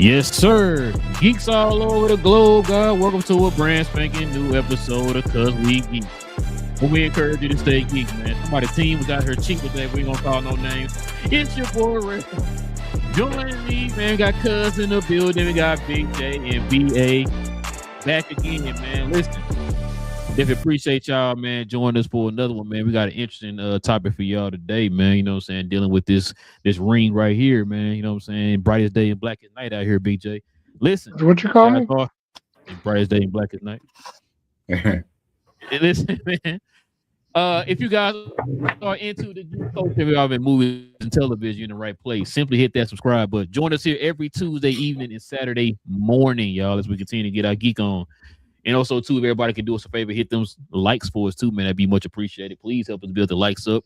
Yes, sir. Geeks all over the globe, God. Welcome to a brand spanking new episode of Cuz We Geek. Well, we encourage you to stay geek, man. Somebody team was out here cheap today. We ain't gonna call no names. It's your boy Ray. Joining me, man. We got Cuz in the building. We got Big J and BA back again, man. Listen, definitely appreciate y'all, man, joining us for another one, man. We got an interesting topic for y'all today, man. You know what I'm saying? Dealing with this ring right here, man. You know what I'm saying? Brightest day and blackest night out here, Big J. Listen, what you call me? Brightest day and blackest night. Listen, man. If you guys are into the geek culture of movies and television, you're in the right place. Simply hit that subscribe button. Join us here every Tuesday evening and Saturday morning, y'all, as we continue to get our geek on. And also, too, if everybody can do us a favor, hit them likes for us, too, man. That'd be much appreciated. Please help us build the likes up.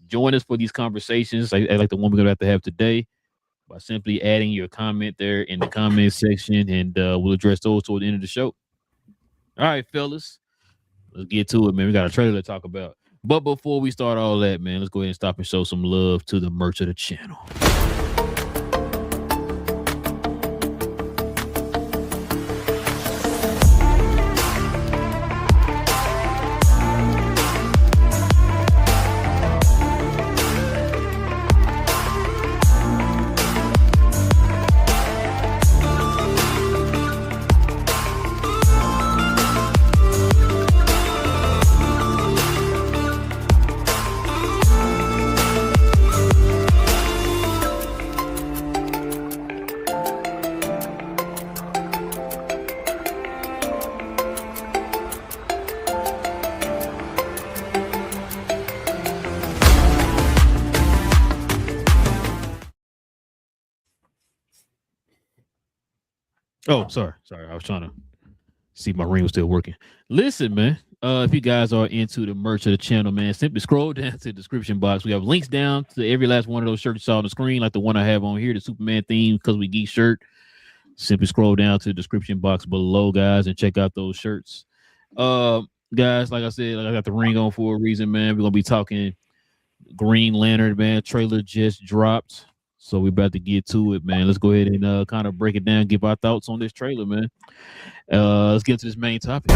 Join us for these conversations, like the one we're going to have today, by simply adding your comment there in the comment section, and we'll address those toward the end of the show. All right, fellas. Let's get to it, man. We got a trailer to talk about. But before we start all that, man, let's go ahead and stop and show some love to the merch of the channel. Oh, sorry. I was trying to see if my ring was still working. Listen, man. If you guys are into the merch of the channel, man, simply scroll down to the description box. We have links down to every last one of those shirts you saw on the screen, like the one I have on here, the Superman theme, Cuz We Geek shirt. Simply scroll down to the description box below, guys, and check out those shirts. Guys, like I said, I got the ring on for a reason, man. We're gonna be talking Green Lantern, man. Trailer just dropped. So we're about to get to it, man. Let's go ahead and kind of break it down, give our thoughts on this trailer, man. Let's get to this main topic.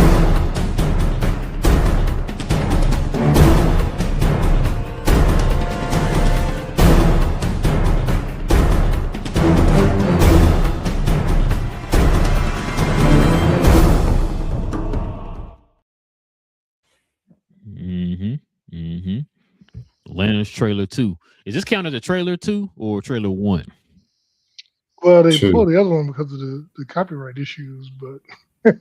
Lantern's trailer 2. Is this counted as a trailer 2 or trailer 1? Well, they pulled the other one because of the copyright issues, but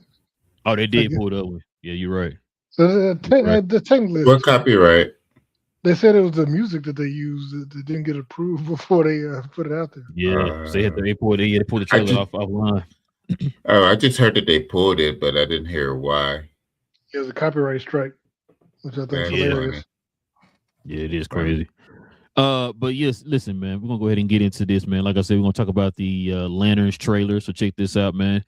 oh, they did pull the other one. Yeah, you're right. So the technically, what copyright? They said it was the music that they used that didn't get approved before they put it out there. Yeah, so they pulled the trailer offline. Oh, I just heard that they pulled it, but I didn't hear why. It was a copyright strike, which I think is hilarious. Yeah, it is crazy. But yes, listen, man, we're gonna go ahead and get into this, man. Like I said, we're gonna talk about the Lanterns trailer. So check this out, man.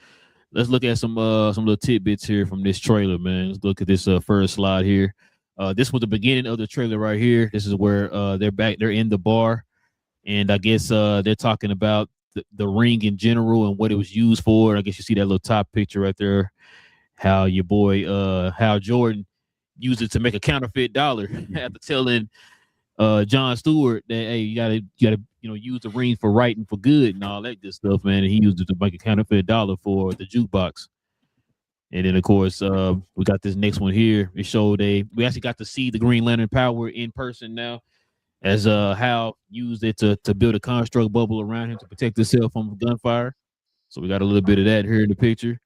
Let's look at some little tidbits here from this trailer, man. Let's look at this first slide here. This was the beginning of the trailer right here. This is where they're in the bar, and I guess they're talking about the ring in general and what it was used for. I guess you see that little top picture right there. How your boy Hal Jordan used it to make a counterfeit dollar after telling John Stewart that, hey, you gotta use the ring for right and for good and all that good stuff, man. And he used it to make a counterfeit dollar for the jukebox. And then of course we got this next one here. It showed we actually got to see the Green Lantern power in person now, as Hal used it to build a construct bubble around him to protect himself from gunfire. So we got a little bit of that here in the picture.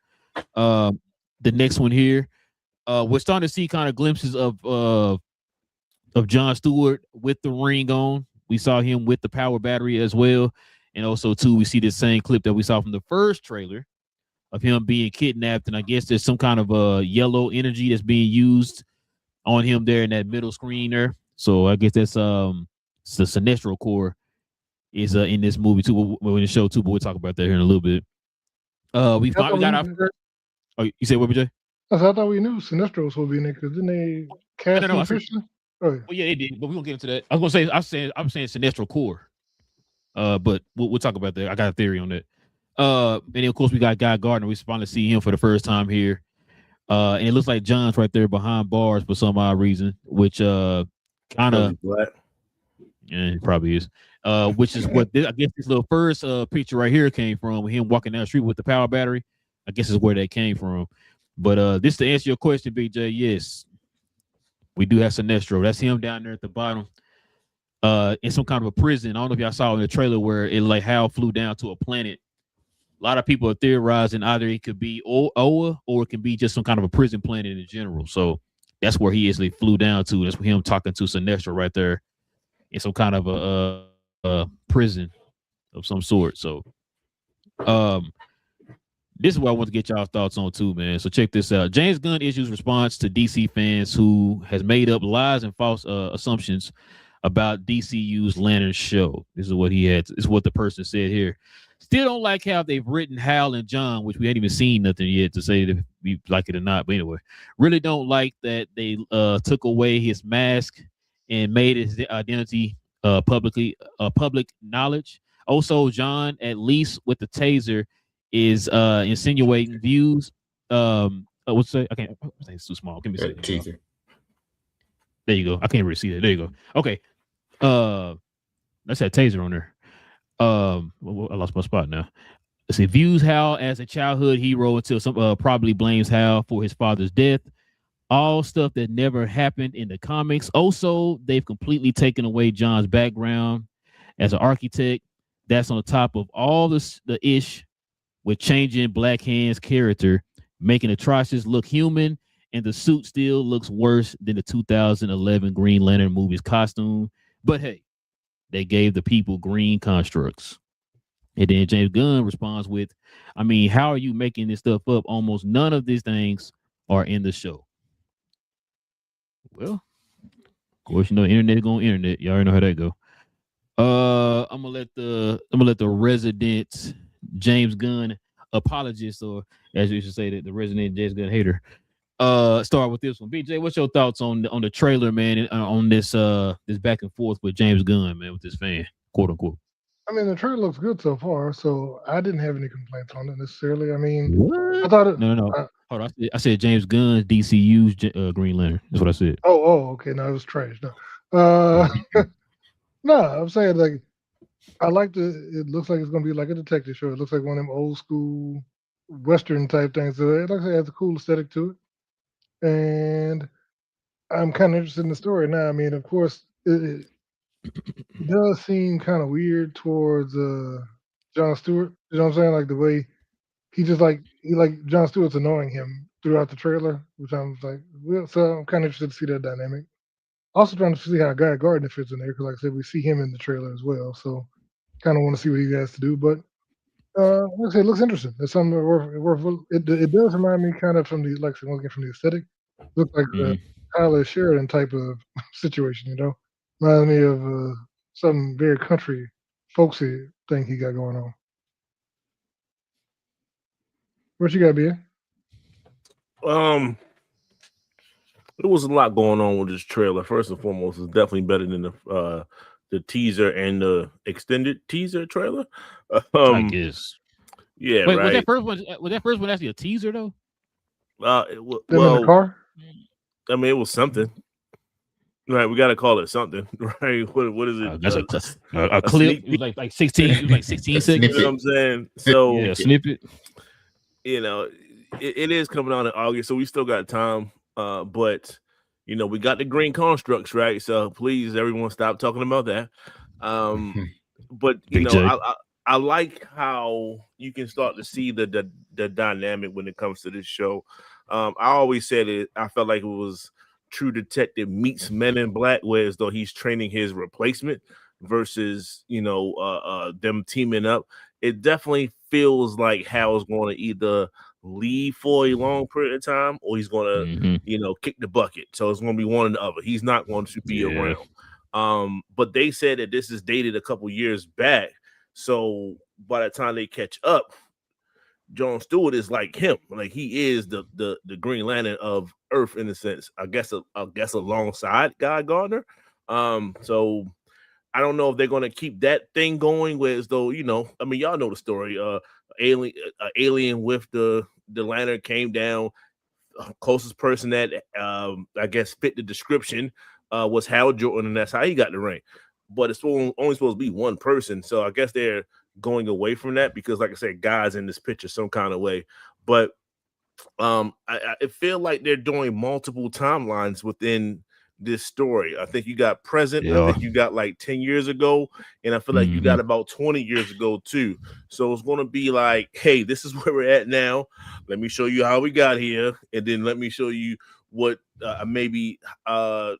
The next one here, we're starting to see kind of glimpses of John Stewart with the ring on. We saw him with the power battery as well. And also, too, we see the same clip that we saw from the first trailer of him being kidnapped. And I guess there's some kind of yellow energy that's being used on him there in that middle screen there. So I guess that's the Sinestro core is in this movie, too, in the show, too. But we'll talk about that here in a little bit. We got our first. Oh, you said what, BJ? I thought we knew Sinestro was supposed to be in there, because didn't they cast him officially? Oh, yeah. Well, yeah, they did, but we're gonna get into that. I was gonna say I'm saying Sinestro core. But we'll talk about that. I got a theory on that. And then of course we got Guy Gardner. We finally see him for the first time here. And it looks like John's right there behind bars for some odd reason, which kind of yeah, it probably is. Which is what I guess this little first picture right here came from, him walking down the street with the power battery. I guess is where that came from. But this to answer your question, BJ, yes, we do have Sinestro. That's him down there at the bottom. In some kind of a prison. I don't know if y'all saw in the trailer where it like Hal flew down to a planet. A lot of people are theorizing either it could be Oa or it can be just some kind of a prison planet in general. So that's where he actually flew down to. That's him talking to Sinestro right there in some kind of a prison of some sort. So this is what I want to get y'all thoughts on too, man. So check this out. James Gunn issues response to DC fans who has made up lies and false assumptions about DCU's Lantern show. This is what he had. This is what the person said here. Still don't like how they've written Hal and John, which we ain't even seen nothing yet to say if we like it or not. But anyway, really don't like that they took away his mask and made his identity public knowledge. Also, John, at least with the taser, is insinuating views. What's that? I can't. It's too small. Give me a second. Teaser. There you go. I can't really see that. There you go. Okay. That's that taser on there. I lost my spot now. Let's see. Views Hal as a childhood hero until some probably blames Hal for his father's death. All stuff that never happened in the comics. Also, they've completely taken away John's background as an architect. That's on the top of all the ish with changing Black Hand's character, making Atrocious look human, and the suit still looks worse than the 2011 Green Lantern movie's costume. But hey, they gave the people green constructs. And then James Gunn responds with, I mean, how are you making this stuff up? Almost none of these things are in the show. Well, of course, you know, internet is going internet. You already know how that go. I'm gonna let the resident James Gunn apologist, or as you should say, the resident James Gunn hater, start with this one. BJ, what's your thoughts on the trailer, man, and on this back and forth with James Gunn, man, with this fan, quote unquote? I mean, the trailer looks good so far, so I didn't have any complaints on it necessarily. I mean, what? I thought it. No. Hold on. I said James Gunn's DCU's Green Lantern. That's what I said. Okay. No, it was trash. No, no. I'm saying like I like it looks like it's gonna be like a detective show. It looks like one of them old school Western type things. So it looks like it has a cool aesthetic to it, and I'm kind of interested in the story now. I mean, of course, it does seem kind of weird towards Jon Stewart. You know what I'm saying? Like the way he Jon Stewart's annoying him throughout the trailer, which I'm like, well, so I'm kind of interested to see that dynamic. Also trying to see how Guy Gardner fits in there because, like I said, we see him in the trailer as well. So kind of want to see what he has to do. But like I said, it looks interesting. It's something worth. It does remind me kind of from the once again from the aesthetic. Looks like the Tyler Sheridan type of situation. You know, reminds me of some very country folksy thing he got going on. What you got, B? There was a lot going on with this trailer. First and foremost, it's definitely better than the teaser and the extended teaser trailer. I guess. Yeah. Wait, right. Was that first one actually a teaser though? Them in the car. I mean, it was something. Right, we got to call it something, right? What is it? That's a clip. It was like 16. It was like 16 seconds. You know what I'm saying? So yeah, snippet. You know, it is coming out in August, so we still got time. But you know, we got the green constructs, right? So please, everyone, stop talking about that. But you know, I like how you can start to see the dynamic when it comes to this show. I always said it. I felt like it was True Detective meets Men in Black, whereas though he's training his replacement versus, you know, them teaming up. It definitely feels like Hal's going to either leave for a long period of time or he's going to, you know, kick the bucket. So it's going to be one or the other. He's not going to be around. But they said that this is dated a couple years back. So by the time they catch up, Jon Stewart is like him. Like he is the Green Lantern of Earth in a sense. I guess alongside Guy Gardner. So I don't know if they're going to keep that thing going, whereas though, you know, I mean, y'all know the story. alien with the lantern came down. Closest person that I guess fit the description was Hal Jordan, and that's how he got the ring. But it's only supposed to be one person, so I guess they're going away from that because, like I said, God's in this picture some kind of way. But I feel like they're doing multiple timelines within this story. I think you got present. I think you got like 10 years ago, and I feel like you got about 20 years ago too. So it's going to be like, hey, this is where we're at now. Let me show you how we got here, and then let me show you what maybe I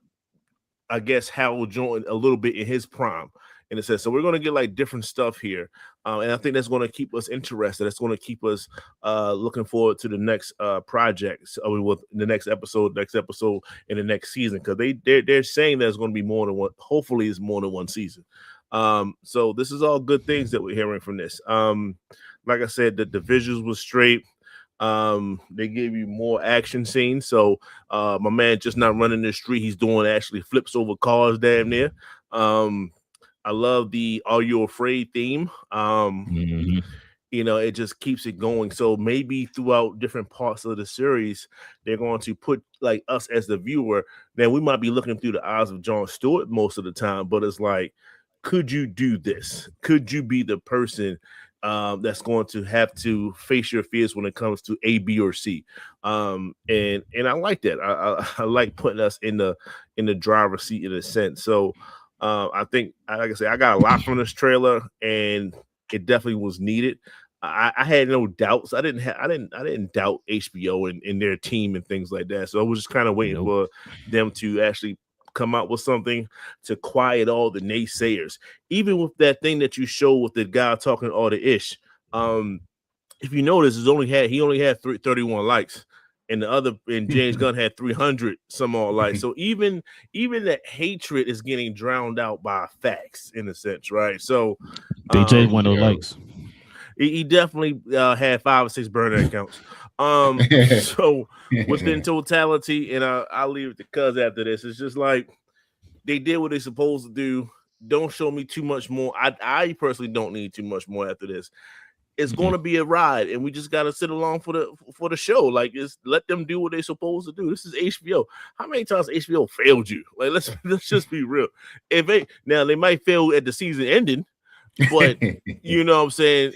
guess Hal Jordan a little bit in his prime. And it says, so we're going to get like different stuff here. And I think that's going to keep us interested. That's going to keep us looking forward to the next project. With the next episode, in the next season. Because they're saying there's going to be more than one. Hopefully it's more than one season. So this is all good things that we're hearing from this. Like I said, the visuals was straight. They gave you more action scenes. So my man just not running the street. He's doing actually flips over cars damn near. I love the Are You Afraid theme. You know, it just keeps it going. So maybe throughout different parts of the series, they're going to put like us as the viewer. Now we might be looking through the eyes of Jon Stewart most of the time, but it's like, could you do this? Could you be the person that's going to have to face your fears when it comes to A, B, or C? And I like that. I like putting us in the driver's seat in a sense. So I think, like I said, I got a lot from this trailer, and it definitely was needed. I had no doubts. I didn't doubt HBO and their team and things like that. So I was just kind of waiting for them to actually come out with something to quiet all the naysayers. Even with that thing that you show with the guy talking all the ish. If you notice, he only had 31 likes. And James Gunn had 300 some odd likes. So even that hatred is getting drowned out by facts in a sense, right? So they changed one of those likes. He definitely had 5 or 6 burner accounts. So within totality, and I'll leave it to Cuz after this. It's just like they did what they're supposed to do. Don't show me too much more. I personally don't need too much more after this. It's going to be a ride, and we just got to sit along for the show. Like, let them do what they're supposed to do. This is HBO. How many times HBO failed you? Like, let's just be real. Now they might fail at the season ending, but you know what I'm saying.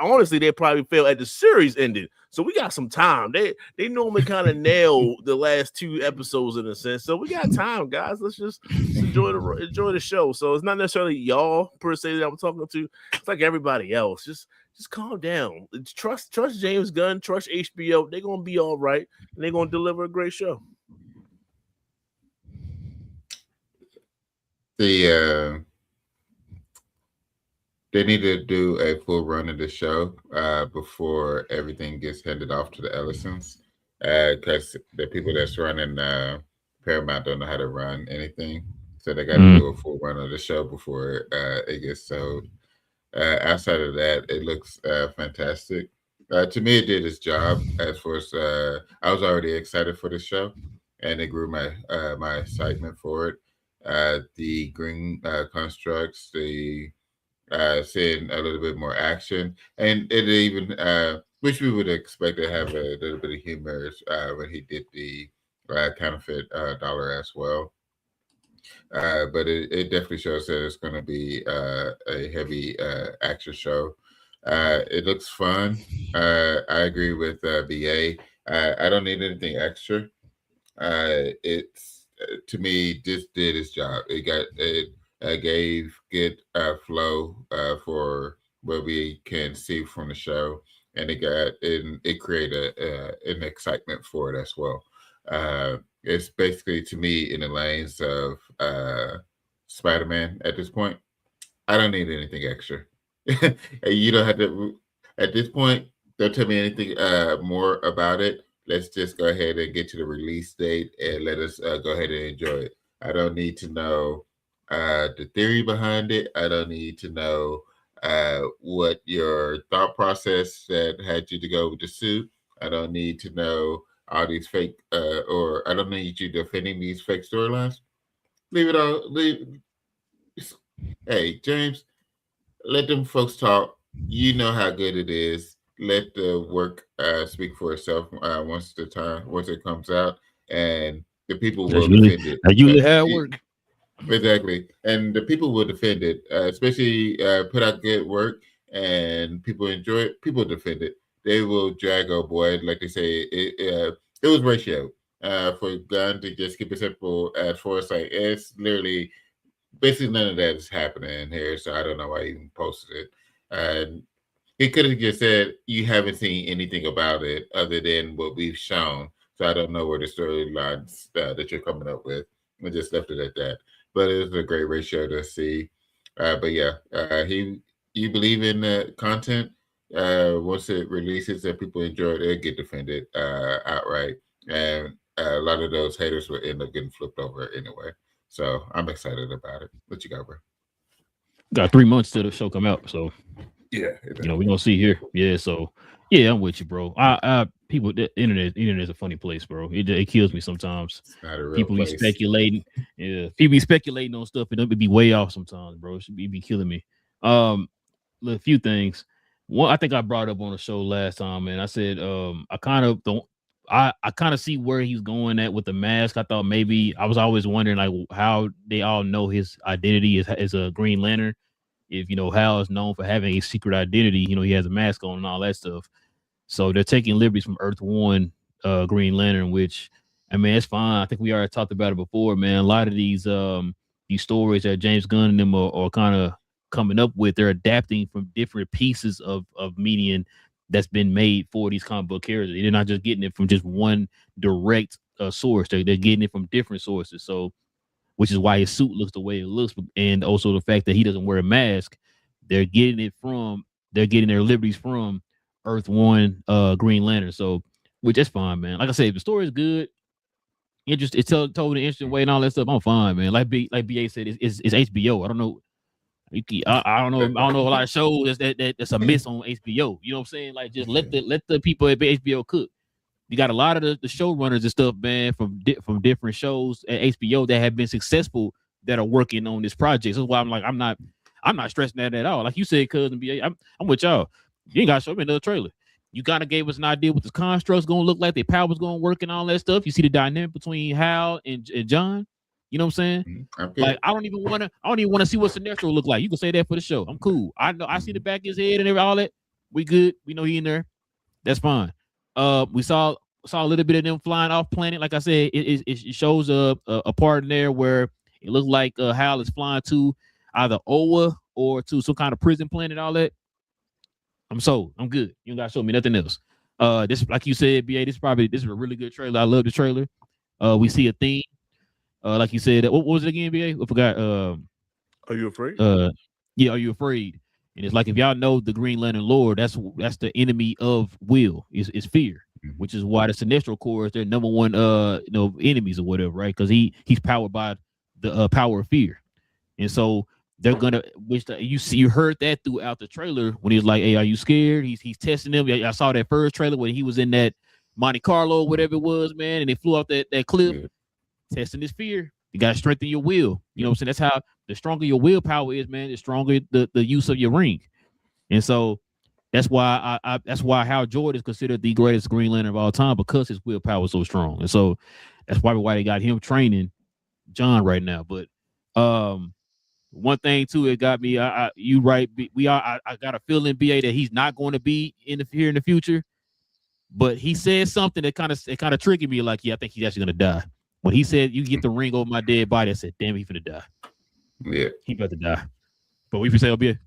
Honestly, they probably fail at the series ending. So we got some time. They normally kind of nail the last 2 episodes in a sense. So we got time, guys. Let's just enjoy the show. So it's not necessarily y'all per se that I'm talking to. It's like everybody else. Just calm down. Trust James Gunn. Trust HBO. They're gonna be all right, and they're gonna deliver a great show. They need to do a full run of the show before everything gets handed off to the Ellisons, because the people that's running Paramount don't know how to run anything, so they got to do a full run of the show before it gets sold. Outside of that, it looks fantastic. To me, it did its job. As far as I was already excited for the show, and it grew my my excitement for it. The green constructs, seeing a little bit more action, and it even which we would expect to have a little bit of humor when he did the counterfeit dollar as well. But it definitely shows that it's going to be a heavy action show. It looks fun. I agree with BA. I don't need anything extra. It's to me, this did its job. It gave good flow for what we can see from the show, and it created an excitement for it as well. It's basically, to me, in the lanes of Spider-Man at this point. I don't need anything extra. You don't have to. At this point, don't tell me anything more about it. Let's just go ahead and get to the release date and let us go ahead and enjoy it. I don't need to know the theory behind it. I don't need to know what your thought process that had you to go with the suit. I don't need to know all these fake, or I don't need you defending these fake storylines. Leave it all. Hey, James, let them folks talk. you know how good it is. Let the work speak for itself once it comes out, and the people will defend it. That's usually how it works. Exactly, and the people will defend it, especially put out good work and people enjoy it. People defend it. They will drag a boy, like they say. It was ratio for Gunn to just keep it simple. As far as like it's literally basically none of that is happening here, so I don't know why he even posted it. And he could have just said you haven't seen anything about it other than what we've shown. So I don't know where the storylines that you're coming up with. We just left it at that. But it was a great ratio to see. But yeah, you believe in the content. Once it releases and people enjoy it, it'll get defended outright. And a lot of those haters will end up getting flipped over anyway. So I'm excited about it. What you got, bro? Got 3 months till the show come out, so yeah, we're gonna see here. Yeah, so yeah, I'm with you, bro. People, the internet is a funny place, bro. It kills me sometimes. It's not a real People place. be speculating. Yeah, people be speculating on stuff, and it be way off sometimes, bro. It should be killing me. A few things. One, I think I brought up on the show last time, and I said, I kind of don't. I kind of see where he's going at with the mask. I thought maybe I was always wondering like how they all know his identity is a Green Lantern. If Hal is known for having a secret identity, he has a mask on and all that stuff. So they're taking liberties from Earth One, Green Lantern, which I mean it's fine. I think we already talked about it before, man. A lot of these stories that James Gunn and them are kind of coming up with, they're adapting from different pieces of medium that's been made for these comic book characters. They're not just getting it from just one direct source. They're getting it from different sources. So, which is why his suit looks the way it looks, and also the fact that he doesn't wear a mask. They're getting their liberties from Earth One, Green Lantern. So, which is fine, man. Like I said, if the story is good, it's told in an interesting way and all that stuff, I'm fine, man. Like BA said, it's HBO. I don't know. I don't know. I don't know a lot of shows that's a miss on HBO. You know what I'm saying? Like, just let the people at HBO cook. You got a lot of the showrunners and stuff, man, from different shows at HBO that have been successful that are working on this project. So that's why I'm not stressing that at all. Like you said, cousin BA, I'm with y'all. You ain't got to show me another trailer. You kind of gave us an idea what the construct's gonna look like, their powers gonna work and all that stuff. You see the dynamic between Hal and John. You know what I'm saying? Okay. Like I don't even want to see what Sinestro look like. You can say that for the show. I'm cool. I know I see the back of his head and all that. We good. We know he in there. That's fine. We saw a little bit of them flying off planet. Like I said, it shows a part in there where it looks like Hal is flying to either Oa or to some kind of prison planet. All that. I'm sold. I'm good. You don't gotta show me nothing else. This, like you said, BA, this is a really good trailer. I love the trailer. We see a theme. Like you said, what was it again, BA? I forgot. Are you afraid? Yeah, Are You Afraid? And it's like if y'all know the Green Lantern lore, that's the enemy of will is fear, which is why the Sinestro Corps is their number one enemies or whatever, right? Because he's powered by the power of fear, and so they're gonna you heard that throughout the trailer when he was like, "Hey, are you scared?" He's testing them. I saw that first trailer when he was in that Monte Carlo, whatever it was, man, and they flew off that cliff. Yeah. Testing his fear. You gotta strengthen your will. You know what I'm saying? That's how the stronger your willpower is, man, the stronger the use of your ring. And so that's why that's why Hal Jordan is considered the greatest Green Lantern of all time, because his willpower is so strong. And so that's probably why they got him training John right now. But one thing too, it got me. You right. I got a feeling, BA, that he's not going to be here in the future. But he said something that kind of triggered me. Like, yeah, I think he's actually gonna die. When he said, "You get the ring over my dead body," I said, "Damn, he's gonna die." Yeah, he about to die. But we say, "BA."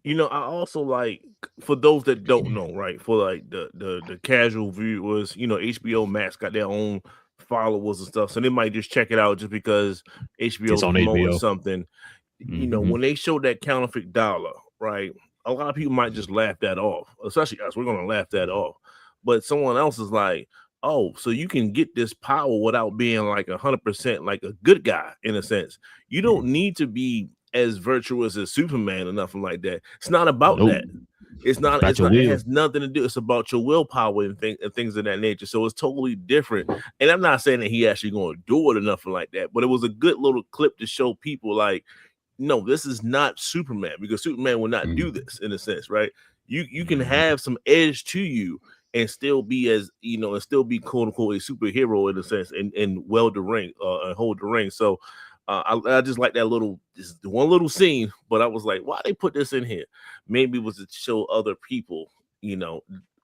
I also like, for those that don't know, right? For like the casual viewers, HBO Max got their own followers and stuff, so they might just check it out just because HBO is promoting something. Mm-hmm. When they show that counterfeit dollar, right? A lot of people might just laugh that off, especially us. We're gonna laugh that off, but someone else is like, "Oh, so you can get this power without being like 100% like a good guy in a sense. You don't need to be as virtuous as Superman or nothing like that. It's not about that. It's not. It has nothing to do. It's about your willpower and things of that nature. So it's totally different. And I'm not saying that he actually going to do it or nothing like that, but it was a good little clip to show people like no, this is not Superman, because Superman will not do this in a sense, right? You can have some edge to you and still be as and still be quote unquote a superhero in a sense, and weld the ring and hold the ring. So I just like that just one little scene, but I was like, why they put this in here? Maybe it was to show other people,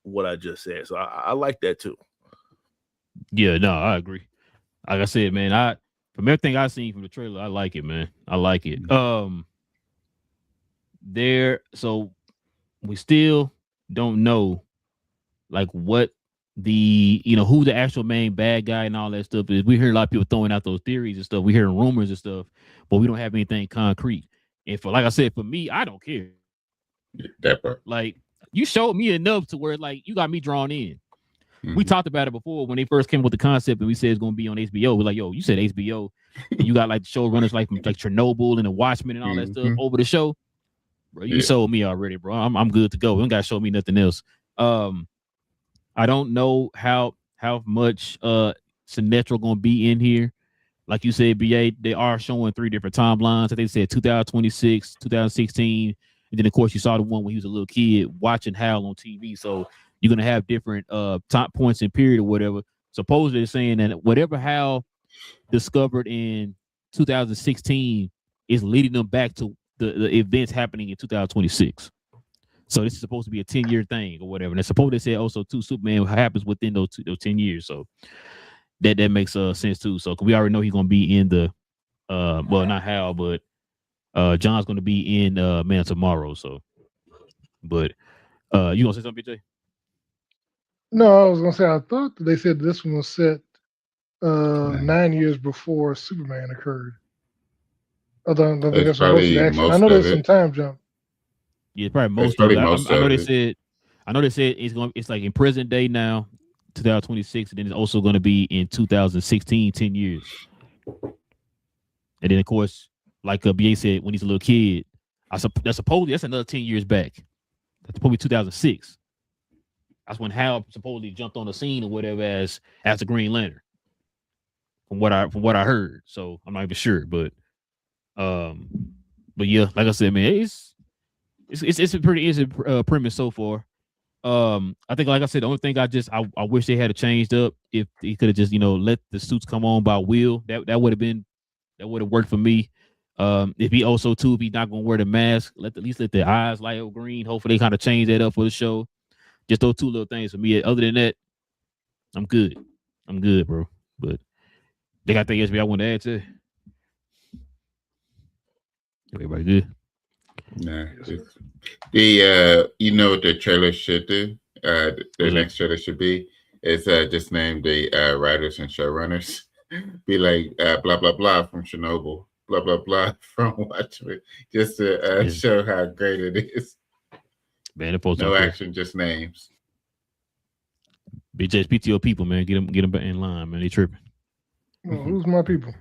what I just said. So I like that too. Yeah, no, I agree. Like I said, man, from everything I've seen from the trailer, I like it, man. I like it. So we still don't know like what who the actual main bad guy and all that stuff is. We hear a lot of people throwing out those theories and stuff. We hear rumors and stuff, but we don't have anything concrete. And like I said, for me, I don't care. That part. Like, you showed me enough to where like you got me drawn in. We talked about it before when they first came with the concept, and we said it's going to be on HBO. We're like, yo, you said HBO, and you got like showrunners like Chernobyl and the Watchmen and all that stuff over the show. Bro, you sold me already, bro. I'm good to go. You don't got to show me nothing else. I don't know how much Sinestro going to be in here. Like you said, BA, they are showing 3 different timelines. I think they said 2026, 2016, and then of course you saw the one when he was a little kid watching Hal on TV. So you're gonna have different top points in period or whatever. Supposedly they're saying that whatever Hal discovered in 2016 is leading them back to the events happening in 2026. So this is supposed to be a 10-year thing or whatever. And it's supposed to say also too, Superman happens within those 10 years. So that makes sense too. So we already know he's gonna be in the well, not Hal, but John's gonna be in Man of Tomorrow. So, but you gonna say something, BJ? No, I was gonna say I thought that they said this one was set 9 years before Superman occurred. I don't think that's most of the action. I know there's some time jump. Yeah, probably most of it. I know they said it's like in present day now, 2026, and then it's also going to be in 2016, 10 years. And then of course, like BA said, when he's a little kid, that's another 10 years back. That's probably 2006. That's when Hal supposedly jumped on the scene or whatever as the Green Lantern. From what I heard, so I'm not even sure, but yeah, like I said, man, it's a pretty easy premise so far. I think, like I said, the only thing I wish they had changed up if he could have just let the suits come on by will. That would have worked for me. If he's not gonna wear the mask, at least let the eyes light up green. Hopefully they kind of change that up for the show. Just those 2 little things for me. Other than that, I'm good. I'm good, bro. But they got things I want to add to. Everybody good? Nah. What the trailer should do? The next trailer should be is just name the writers and showrunners. Be like blah blah blah from Chernobyl, blah blah blah from Watchmen, just to show how great it is. Man, no action, just names. BJ's PTO people, man, get them back in line, man. They tripping. Well, who's my people?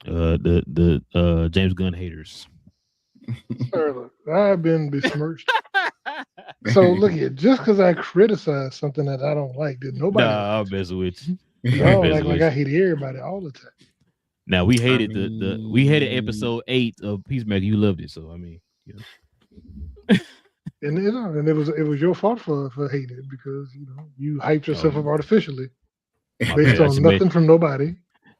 The James Gunn haters. Sir, look, I've been besmirched. So look at just because I criticize something that I don't like, did nobody? Nah, I'll mess with you. Like I hate everybody all the time. Now we hated we hated episode 8 of Peacemaker. You loved it, so I mean, And it was your fault for hating it because you hyped yourself up artificially based on nothing from nobody.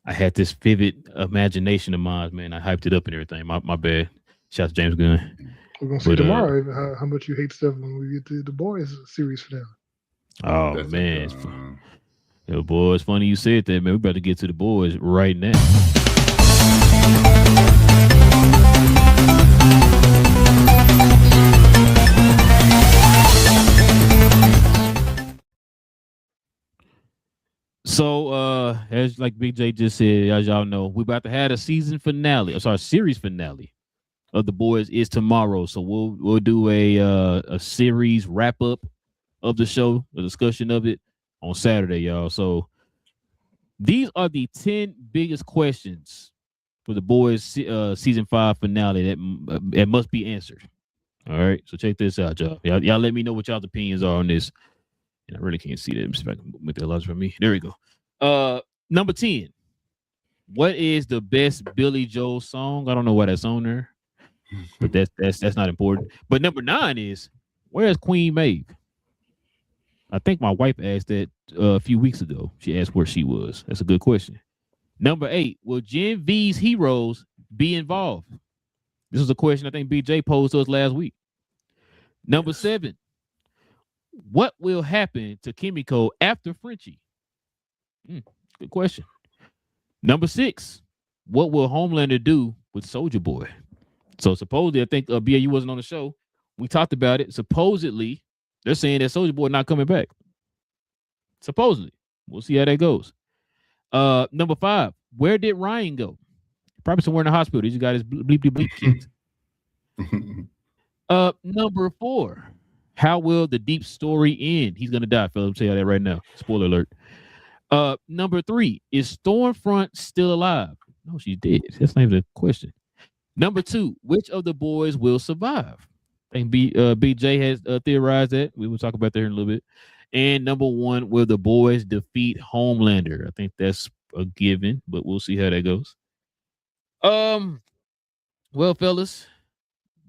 I had this vivid imagination of mine, man. I hyped it up and everything. My bad. Shout out to James Gunn. We're gonna see tomorrow how much you hate stuff when we get to the Boys series finale. Oh man, yo, boy, it's funny you said that, man. We about to get to the Boys right now. So, as like Big J just said, as y'all know, we're about to have a series finale of The Boys is tomorrow. So we'll do a series wrap up of the show, a discussion of it on Saturday, y'all. So these are the 10 biggest questions for The Boys season 5 finale that must be answered. All right, so check this out, y'all. Y'all let me know what y'all's opinions are on this. And I really can't see that. See if I can make that large for me. There we go. Number 10. What is the best Billy Joel song? I don't know why that's on there. but that's not important. But number 9 is, where's Queen Maeve? I think my wife asked that a few weeks ago. She asked where she was. That's a good question. Number 8, will Gen V's heroes be involved? This was a question I think BJ posed to us last week. Number 7, what will happen to Kimiko after Frenchie? Good question. Number 6, what will Homelander do with Soldier Boy? So supposedly, I think BAU wasn't on the show. We talked about it. Supposedly, they're saying that Soldier Boy not coming back. Supposedly. We'll see how that goes. Number 5, where did Ryan go? Probably somewhere in the hospital. He just got his bleep bleep kicked. Number 4, how will the deep story end? He's gonna die, fellas. I'll tell you that right now. Spoiler alert. Number 3, is Stormfront still alive? No, she's dead. That's not even a question. Number 2, which of the boys will survive? I think BJ has theorized that. We will talk about that here in a little bit. And number 1, will the boys defeat Homelander? I think that's a given, but we'll see how that goes. Well, fellas,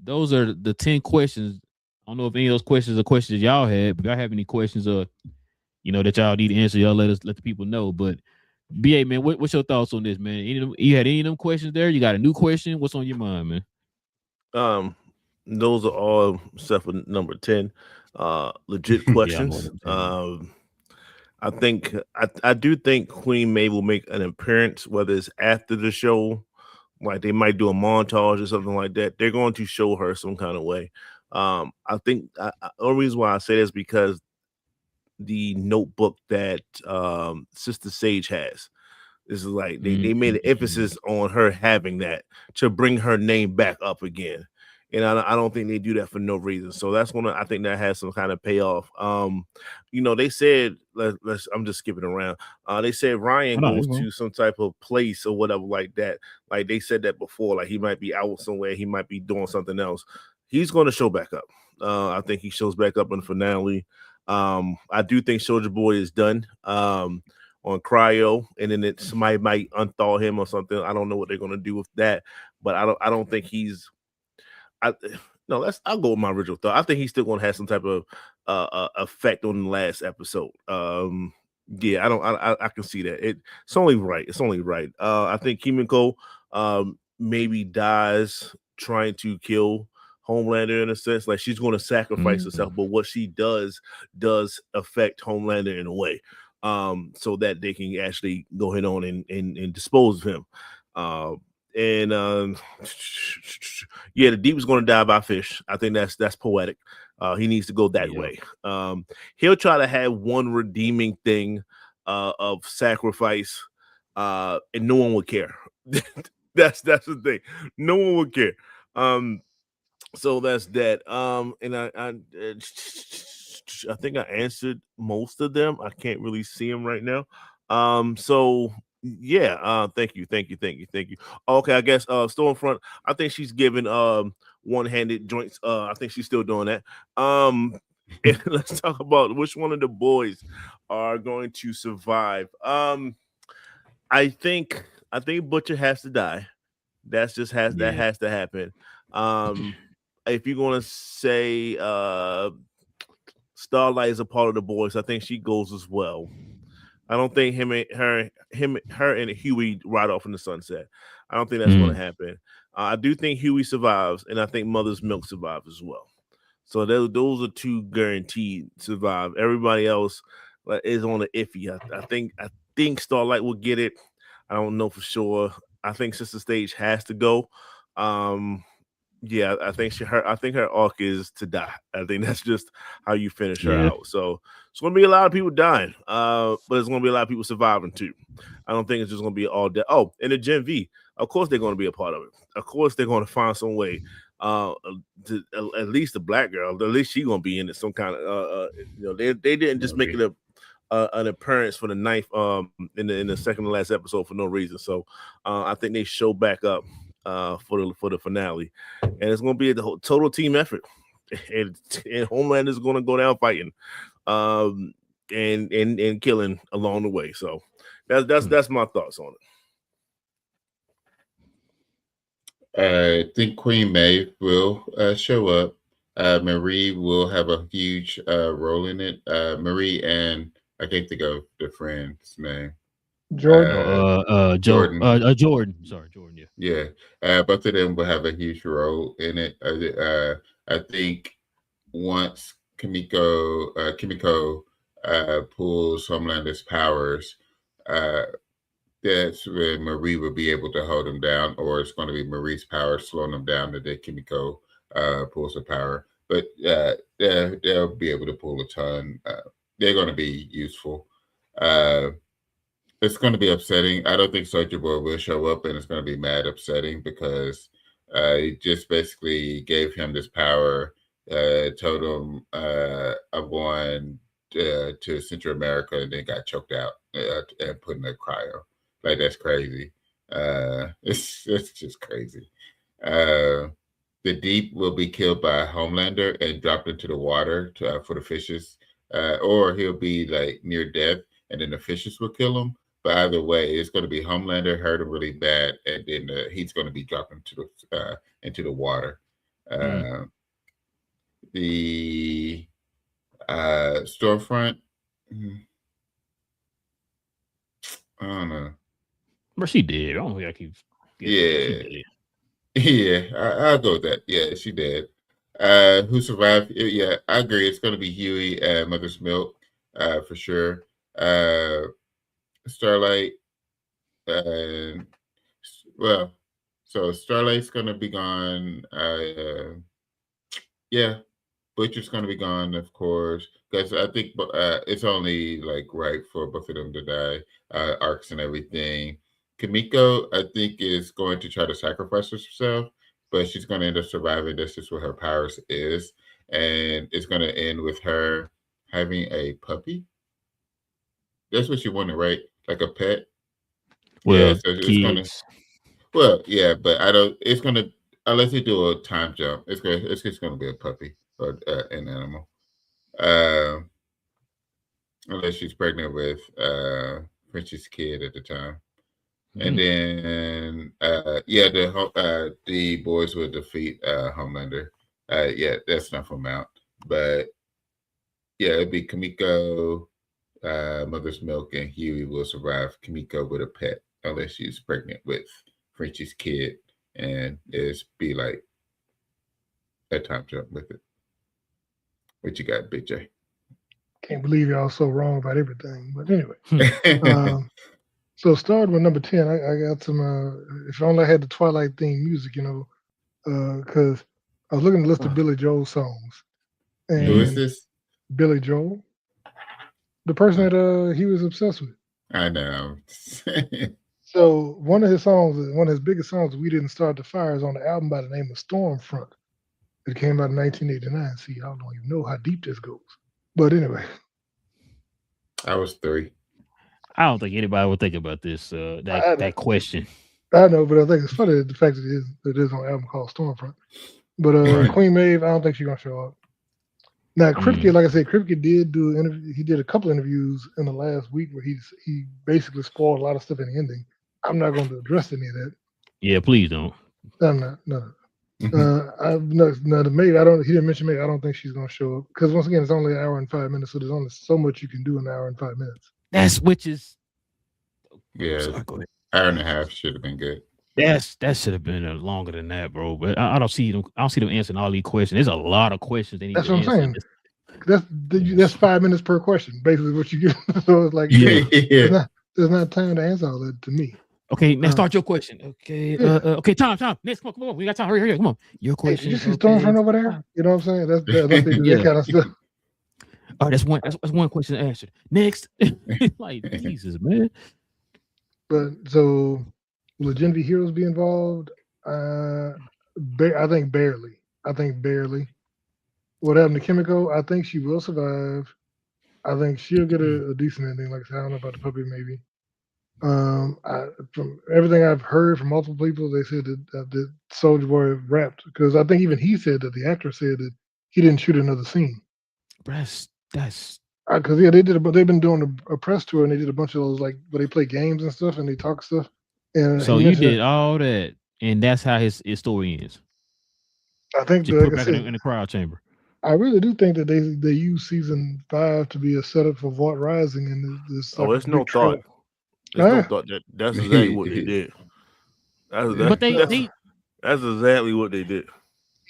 those are the 10 questions. I don't know if any of those questions are questions y'all had, but if y'all have any questions that y'all need to answer, y'all let the people know. But BA, man, what's your thoughts on this, man? You had any of them questions there? You got a new question? What's on your mind, man? Those are all except for number 10. Legit questions. I think I do think Queen Maeve will make an appearance, whether it's after the show, like they might do a montage or something like that. They're going to show her some kind of way. I think the only reason why I say this is because the notebook that Sister Sage has. This is like they made an emphasis on her having that to bring her name back up again. And I don't think they do that for no reason. So that's I think that has some kind of payoff. They said, I'm just skipping around. They said Ryan goes to some type of place or whatever like that. Like they said that before, like he might be out somewhere. He might be doing something else. He's going to show back up. I think he shows back up in the finale. I do think Soldier Boy is done on cryo, and then somebody might unthaw him or something. I don't know what they're going to do with that, but I don't think he's. I'll go with my original thought. I think he's still going to have some type of effect on the last episode. Yeah, I can see that. It's only right. It's only right. I think Kimiko maybe dies trying to kill Homelander in a sense. Like she's going to sacrifice herself, but what she does affect Homelander in a way, so that they can actually go ahead on and dispose of him. The Deep is going to die by fish. I think that's poetic. He needs to go that way. He'll try to have one redeeming thing of sacrifice, and no one would care. that's the thing. No one would care. So that's that. And I think I answered most of them. I can't really see them right now. So yeah, thank you. Okay, I guess Stormfront, I think she's giving one-handed joints. I think she's still doing that. And let's talk about which one of the boys are going to survive. I think Butcher has to die. That has to happen. If you're gonna say Starlight is a part of the boys, I think she goes as well. I don't think her and Huey ride off in the sunset. I don't think that's going to happen. I do think Huey survives, and I think Mother's Milk survives as well. So those are 2 guaranteed survive. Everybody else is on the iffy. I think Starlight will get it. I don't know for sure. I think Sister Sage has to go. Yeah, I think her arc is to die. I think that's just how you finish her out. So it's going to be a lot of people dying, but it's going to be a lot of people surviving too. I don't think it's just going to be all dead. Oh, and the Gen V, of course they're going to be a part of it. Of course they're going to find some way. At least the black girl, at least she's going to be in it. Some kind of, they didn't just make it an appearance for the 9th in the second to last episode for no reason. So I think they show back up for the finale, and it's going to be a total team effort, and Homeland is going to go down fighting, and killing along the way. So that's my thoughts on I think Queen Maeve will show up. Marie will have a huge role in it. Marie and I can't think of the friend's name. Jordan. Jordan. Jordan. Sorry, Jordan. Yeah. Yeah, both of them will have a huge role in it. I think once Kimiko pulls Homelander's powers, that's when Marie will be able to hold him down, or it's going to be Marie's power slowing him down the day Kimiko pulls her power. But they'll be able to pull a ton. They're going to be useful. It's going to be upsetting. I don't think Soldier Boy will show up, and it's going to be mad upsetting because he just basically gave him this power, told him I'm going to Central America, and then got choked out and put in a cryo. Like, that's crazy. It's just crazy. The Deep will be killed by Homelander and dropped into the water for the fishes, or he'll be like near death, and then the fishes will kill him. But either way, it's going to be Homelander hurt him really bad, and then he's going to be dropped into the water. The Stormfront, I don't know. But she did. I don't think I keep. Yeah. Yeah, I'll go with that. Yeah, she did. Who survived? Yeah, I agree. It's going to be Huey and Mother's Milk for sure. Starlight, well, so Starlight's going to be gone. Yeah, Butcher's going to be gone, of course, because I think it's only like right for both of them to die, arcs and everything. Kimiko, I think, is going to try to sacrifice herself, but she's going to end up surviving. That's just what her powers is. And it's going to end with her having a puppy. That's what she wanted, right? Like a pet. Well, yeah, so it's going to. Well, yeah, but I don't. It's going to, unless they do a time jump, it's just going to be a puppy or an animal. Unless she's pregnant with French's kid at the time. And then, the boys will defeat Homelander. Yeah, that's not from Mount. But, yeah, it'd be Kimiko, Mother's Milk, and Huey will survive. Kimiko with a pet, unless she's pregnant with French's kid. And it's be like a time jump with it. What you got, Big J? Can't believe y'all so wrong about everything. But anyway. So starting with number 10, I got some, if only I had the Twilight theme music, because I was looking at the list of Billy Joel songs. And who is this? Billy Joel. The person that he was obsessed with. I know. So one of his songs, one of his biggest songs, We Didn't Start the Fire, is on the album by the name of Stormfront. It came out in 1989. See, I don't even know how deep this goes. But anyway. I was 3. I don't think anybody would think about this that question. I know, but I think it's funny the fact that it is on an album called Stormfront. But right. Queen Maeve, I don't think she's gonna show up. Now, Kripke, like I said, Kripke did do an interview. He did a couple interviews in the last week where he basically spoiled a lot of stuff in the ending. I'm not going to address any of that. Yeah, please don't. I'm not. No. The Maeve, he didn't mention Maeve. I don't think she's gonna show up because once again, it's only an hour and 5 minutes, so there's only so much you can do in an hour and 5 minutes. Which is hour and a half should have been good. That should have been longer than that, bro. But I don't see them. I don't see them answering all these questions. There's a lot of questions. That's what I'm saying. That's 5 minutes per question, basically what you get. So it's like, there's not time to answer all that to me. Okay, now start your question. Okay, okay, time. Next, come on, we got time. Hurry, come on. Your question. Hey, did you see Stormfront over there? You know what I'm saying? That's that kind of stuff. Oh, that's one question answered. Next, like Jesus, man. But so, will Genevieve Heroes be involved? I think barely. What happened to Kimiko? I think she will survive. I think she'll get a decent ending. Like I said, I don't know about the puppy, maybe. From everything I've heard from multiple people, they said that Soldier Boy rapped because I think even he said that the actor said that he didn't shoot another scene. That's because they've been doing a press tour and they did a bunch of those like where they play games and stuff and they talk stuff. And so you did all that and that's how his story ends. I think Just like put I back said, in the crowd chamber. I really do think that they use season 5 to be a setup for Vought Rising, and this like Oh, a it's no big trope. thought. There's no Yeah. thought that's exactly what they did. But That's exactly what they did.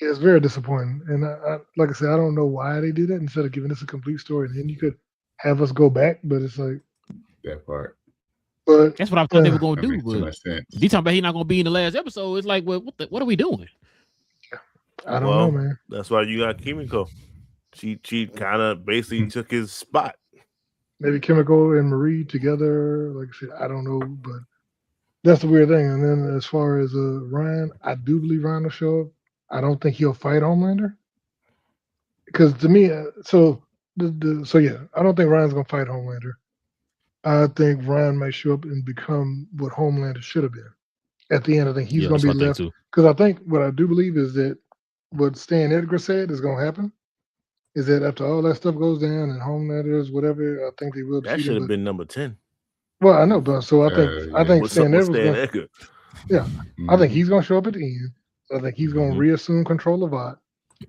It's very disappointing, and I like I said, I don't know why they did that instead of giving us a complete story, and then you could have us go back. But it's like that part. But that's what I thought they were gonna That do. makes too But much sense. if you talking about he not gonna be in the last episode, it's like, well, what are we doing? I don't know, man. That's why you got Kimiko. She kind of basically took his spot. Maybe Kimiko and Marie together. Like I said, I don't know, but that's the weird thing. And then as far as Ryan, I do believe Ryan will show up. I don't think he'll fight Homelander because to me, I don't think Ryan's gonna fight Homelander. I think Ryan might show up and become what Homelander should have been. At the end, I think he's going to be left. Because I think what I do believe is that what Stan Edgar said is going to happen is that after all that stuff goes down and Homelanders, whatever, I think they will. That should have been number 10. Well, I know, but so I think Stan Edgar. Yeah, I think he's going to show up at the end. I think he's going to reassume control of Vought,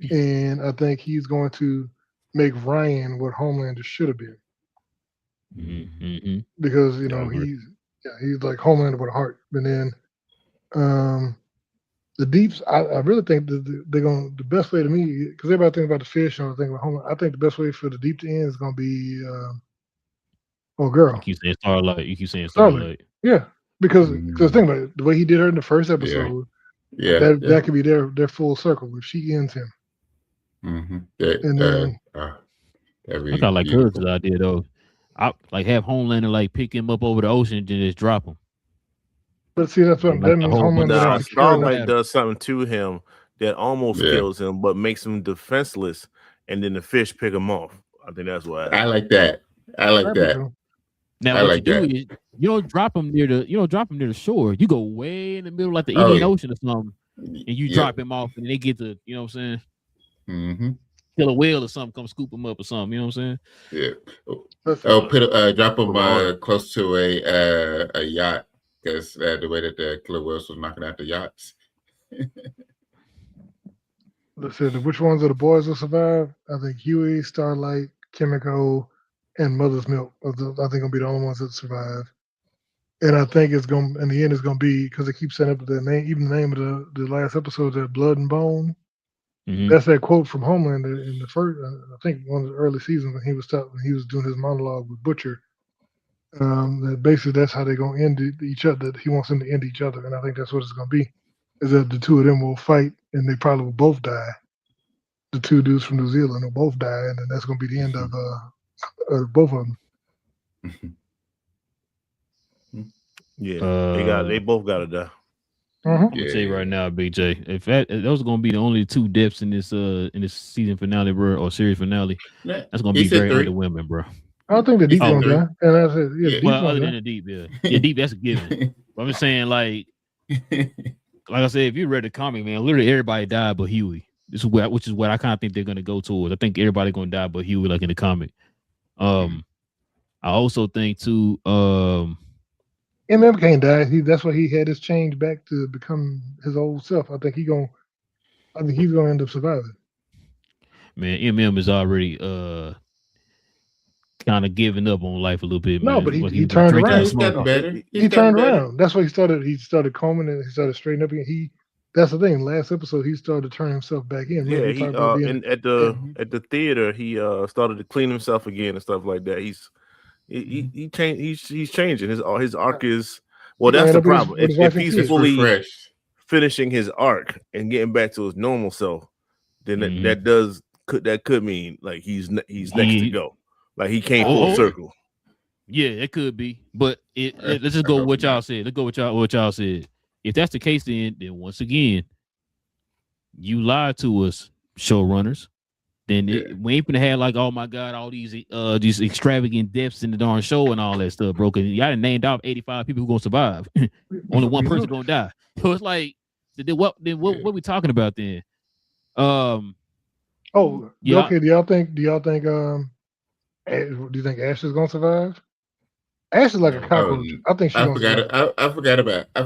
and I think he's going to make Ryan what Homelander should have been. Because he's like Homelander with a heart. And then the Deeps, I really think that they're going. The best way to me, because everybody thinks about the fish and everything about Homelander, I think the best way for the Deep to end is going to be girl. You keep saying Starlight. You keep saying Starlight. Yeah, because think about it, the way he did her in the first episode. That could be their full circle if she ends him. And then I kind of like Kurt's idea though. I like have Homelander like pick him up over the ocean and just drop him. But see, that's what that means. Homelander Starlight does something to him that almost kills him, but makes him defenseless, and then the fish pick him off. I think that's why. I like that. Now what you do is you don't drop him near the shore. You go way in the middle, like the Indian Ocean or something, and you drop him off, and they get to, you know what I'm saying? Kill a whale or something, come scoop him up or something. You know what I'm saying? Yeah. Drop him close to a yacht, because the way that the killer whales was knocking out the yachts. Let's see, which ones of the boys will survive? I think Huey, Starlight, Kimiko, and Mother's Milk. I think gonna be the only ones that survive. And I think it's gonna, in the end, it's gonna be, because they keep setting up the name, even the name of the last episode, that Blood and Bone. That's that quote from Homelander in the first, I think one of the early seasons when he was doing his monologue with Butcher. That basically that's how they're gonna end each other. That he wants them to end each other, and I think that's what it's gonna be. Is that the two of them will fight, and they probably will both die. The two dudes from New Zealand will both die, and then that's gonna be the end of both of them. Yeah, they both gotta die. I'm gonna tell you right now, Big J. If those are gonna be the only two deaths in this season finale, bro, or series finale, that's gonna be very underwhelming, bro. I don't think the Deep gonna die. And I said, other than the Deep, Deep, that's a given. But I'm just saying, like I said, if you read the comic, man, literally everybody died but Huey. Which is what I kind of think they're gonna go towards. I think everybody gonna die but Huey, like in the comic. I also think too. MM can't die. That's why he had his change back to become his old self. I think he's gonna end up surviving. Man, MM is already kind of giving up on life a little bit. No, man. but he turned around. He's gotten better. He turned around. That's why he started combing and he started straightening up again. That's the thing. Last episode, he started to turn himself back in. Yeah, at the theater, he started to clean himself again and stuff like that. He changed. He's changing. His arc is that's the problem. If he's fully finishing his arc and getting back to his normal self, then that could mean like he's next to go. Like he came full circle. Yeah, it could be. But let's just go with what y'all said. Let's go with what y'all said. If that's the case, then once again, you lied to us, showrunners. Then we ain't gonna have like, oh my God, all these extravagant deaths in the darn show and all that stuff, bro. Cause y'all named off 85 people who gonna survive. Only one person gonna die. So it's like, what we talking about then? Okay. Do y'all think? Do you think Ash is gonna survive? Ashley's like a cockroach. I think she's I gonna forgot. survive. I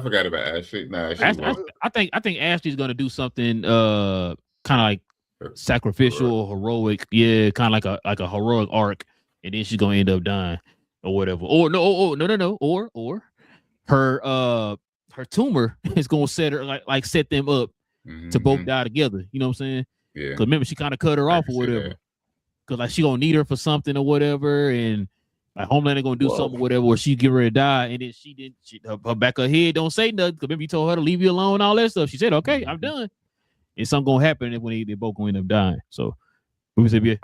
forgot about Ashley. Nah, she won't. I think Ashley's gonna do something kind of like sacrificial, heroic. Yeah, kind of like a heroic arc, and then she's gonna end up dying or whatever. Or no. Or her tumor is gonna set her like set them up to both die together. You know what I'm saying? Yeah. Because remember, she kind of cut her off or whatever. Because like she gonna need her for something or whatever, and like Homelander gonna do something or whatever, or she give her to die, and then she didn't. Her back of her head don't say nothing. Because remember, you told her to leave you alone, all that stuff. She said, "Okay, I'm done." And something gonna happen when they both gonna end up dying. So, what we say, yeah?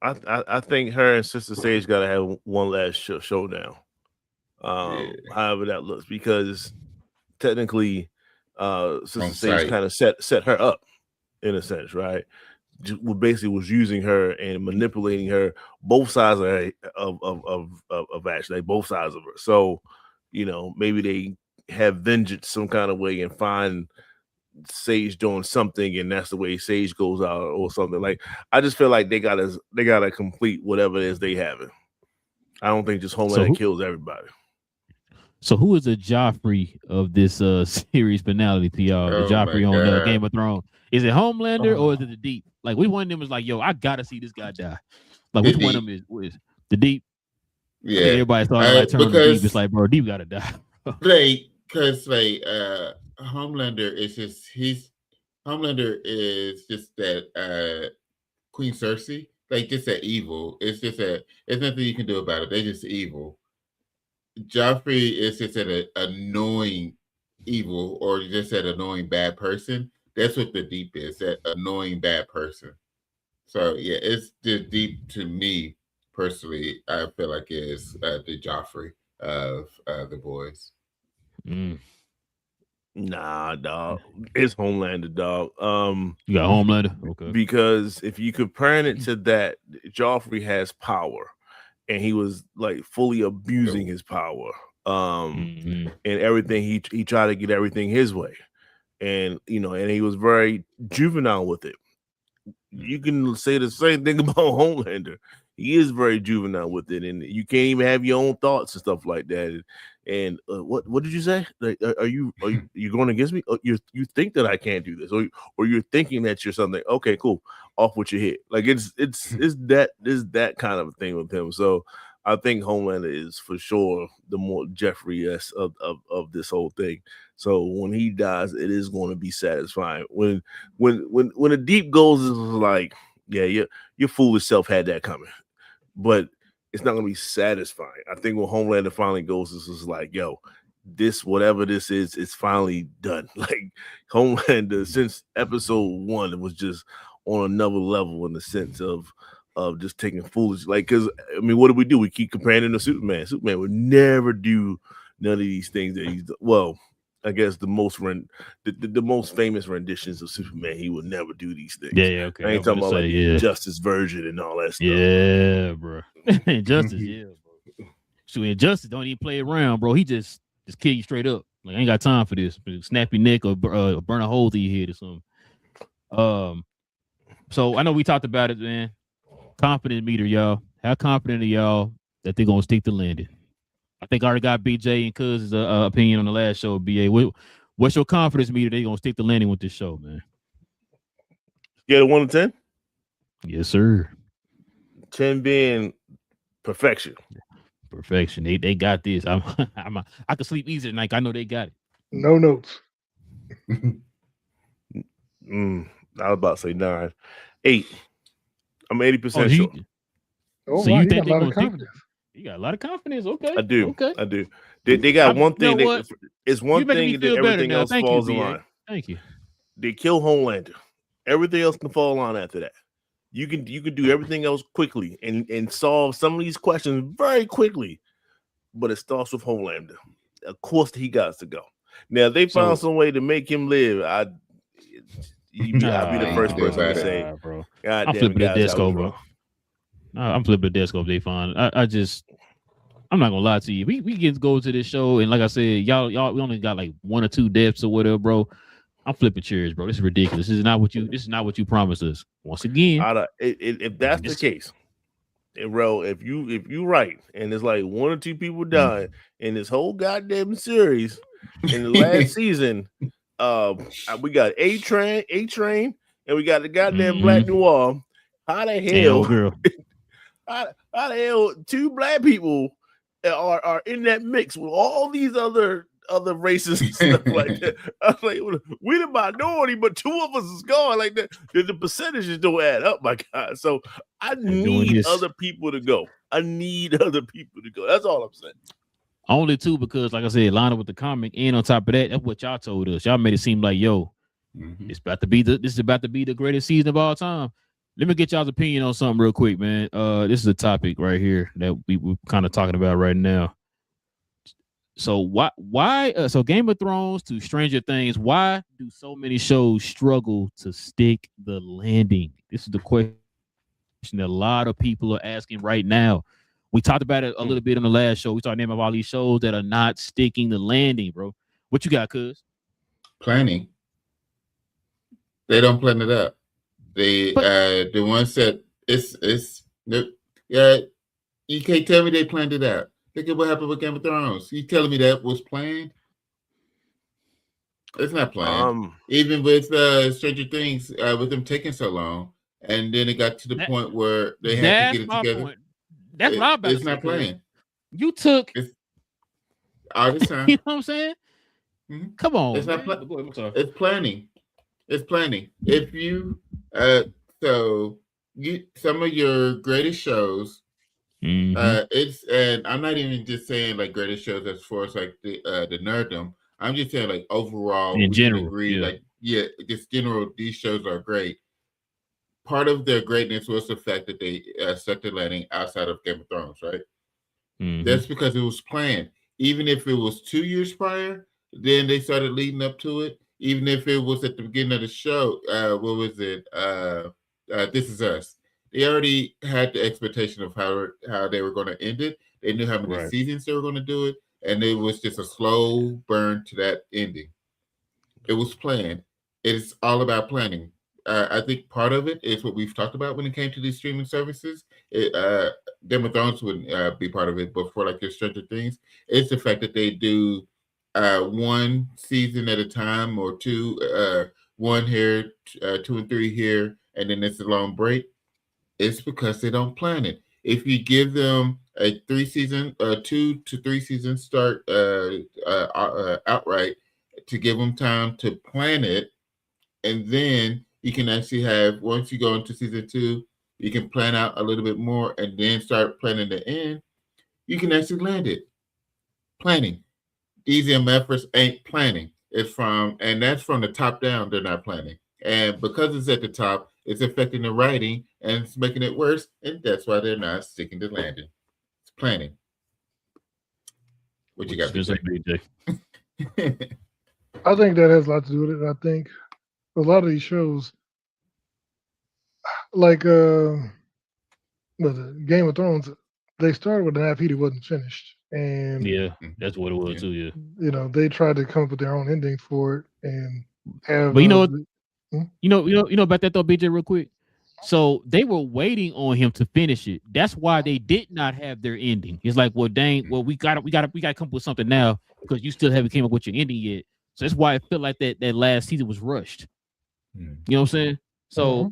I think her and Sister Sage gotta have one last showdown. However that looks, because technically, Sister Sage kind of set her up in a sense, right? Basically was using her and manipulating her, both sides of Ashley, both sides of her. So, you know, maybe they have vengeance some kind of way and find Sage doing something, and that's the way Sage goes out or something. Like, I just feel like they gotta complete whatever it is they have. I don't think just Homelander kills everybody. So who is the Joffrey of this series finale, PR? The Joffrey on Game of Thrones. Is it Homelander or is it the Deep? Like, which one of them is like, yo, I gotta see this guy die. Like, which one of them is the Deep? Yeah, everybody started like turning the Deep. It's like, bro, Deep gotta die. Because Homelander is that Queen Cersei, like just that evil. It's nothing you can do about it. They're just evil. Joffrey is just an annoying evil, or just an annoying bad person. That's what the Deep is, that annoying bad person. So yeah, it's the Deep to me personally. I feel like is the Joffrey of the boys. Nah, dog. It's Homelander, dog. You got Homelander, okay? Because if you comparing it to that, Joffrey has power, and he was like fully abusing his power. And everything he tried to get everything his way, and you know, and he was very juvenile with it. You can say the same thing about Homelander. He is very juvenile with it, and you can't even have your own thoughts and stuff like that. And what did you say? Like, are you going against me? You think that I can't do this, or you're thinking that you're something? Okay, cool. Off with your head. Like it's that kind of a thing with him. So I think Homelander is for sure the more Jeffrey-esque of this whole thing. So when he dies, it is going to be satisfying. When a Deep goes, is like, yeah, your foolish self had that coming, but it's not going to be satisfying. I think when Homelander finally goes, this is like, yo, this whatever this is, it's finally done. Like Homelander since episode 1, it was just on another level in the sense of just taking foolish, like, because I mean, what do? We keep comparing him to Superman. Superman would never do none of these things that he's done. Well, I guess the most famous renditions of Superman, he would never do these things. Yeah, okay. I ain't talking about the Justice version and all that stuff. Yeah, bro. Injustice, yeah, bro. So Injustice don't even play around, bro. He just kill you straight up. Like, I ain't got time for this. Snap your neck or burn a hole through your head or something. So I know we talked about it, man. Confident meter, y'all. How confident are y'all that they're gonna stick to landing? I think I already got BJ and Cuz's opinion on the last show. BA, what's your confidence meter? They're gonna stick to landing with this show, man. Yeah, 1 to 10. Yes, sir. 10 being perfection. Perfection. They got this. I can sleep easy tonight. I know they got it. No notes. I was about to say 9, 8. I'm 80% sure. Oh, so wow, you think got a lot of confidence? You got a lot of confidence. Okay, I do. Okay, I do. They got one thing. It's one thing that everything else falls in line. Thank you. They kill Homelander. Everything else can fall on after that. You can do everything else quickly and solve some of these questions very quickly, but it starts with Homelander. Of course, he got to go. Now they found some way to make him live. I'll be the first person to say, bro. God I'm damn, flipping the desk over. I'm flipping the desk over. They find. I'm not gonna lie to you. We get to go to this show, and like I said, y'all, we only got like 1 or 2 deaths or whatever, bro. I'm flipping chairs, bro. This is ridiculous. This is not what you promised us. Once again, if that's the case, And bro, if you right, and it's like 1 or 2 people dying in this whole goddamn series in the last season, we got A-Train, and we got the goddamn Black Noir. How the hell, girl? how the hell 2 black people are in that mix with all these other races and stuff like that? I was like, we're the minority, but 2 of us is gone. Like that, the percentages don't add up, my God. So I need other people to go. I need other people to go. That's all I'm saying. Only 2 because, like I said, line up with the comic, and on top of that, that's what y'all told us. Y'all made it seem like, yo, this is about to be the greatest season of all time. Let me get y'all's opinion on something real quick, man. This is a topic right here that we're kind of talking about right now. So why so Game of Thrones to Stranger Things, why do so many shows struggle to stick the landing? This is the question that a lot of people are asking right now. We talked about it a little bit on the last show. We started naming all these shows that are not sticking the landing, bro. What you got, cuz? Planning. They don't plan it up. The ones that you can't tell me they planned it out. Look at what happened with Game of Thrones. You telling me that was planned? It's not planned. Even with Stranger Things, with them taking so long, and then it got to the point where they had to get it together. Point. That's what I'm about to say. It's not planned. You took all this time. You know what I'm saying? Come on. It's not it's planning. It's planning. If you some of your greatest shows, and I'm not even just saying like greatest shows as far as like the nerddom. I'm just saying like overall, in general, agree, just general, these shows are great. Part of their greatness was the fact that they set the landing outside of Game of Thrones, right? That's because it was planned. Even if it was 2 years prior, then they started leading up to it. Even if it was at the beginning of the show, what was it? This Is Us. They already had the expectation of how they were going to end it. They knew how many seasons they were going to do it, and it was just a slow burn to that ending. It was planned. It's all about planning. I think part of it is what we've talked about when it came to these streaming services. Game of Thrones wouldn't be part of it, but for like your Stranger Things, it's the fact that they do 1 season at a time, or 2, 1 here, 2 and 3 here, and then it's a long break. It's because they don't plan it. If you give them a 2 to 3 season start outright, to give them time to plan it, and then you can actually have, once you go into season 2, you can plan out a little bit more and then start planning the end. You can actually land it. Planning. These MFers ain't planning. And that's from the top down, they're not planning. And because it's at the top, it's affecting the writing and it's making it worse. And that's why they're not sticking to landing. It's planning. What you got, BJ? I think that has a lot to do with it. I think a lot of these shows, like the Game of Thrones, they started with an IP that wasn't finished, and that's what it was too. Yeah, you know, they tried to come up with their own ending for it and have. But you know about that though, BJ, real quick. So they were waiting on him to finish it. That's why they did not have their ending. It's like, well, dang, well, we got to come up with something now because you still haven't came up with your ending yet. So that's why it felt like that last season was rushed. You know what I'm saying? So,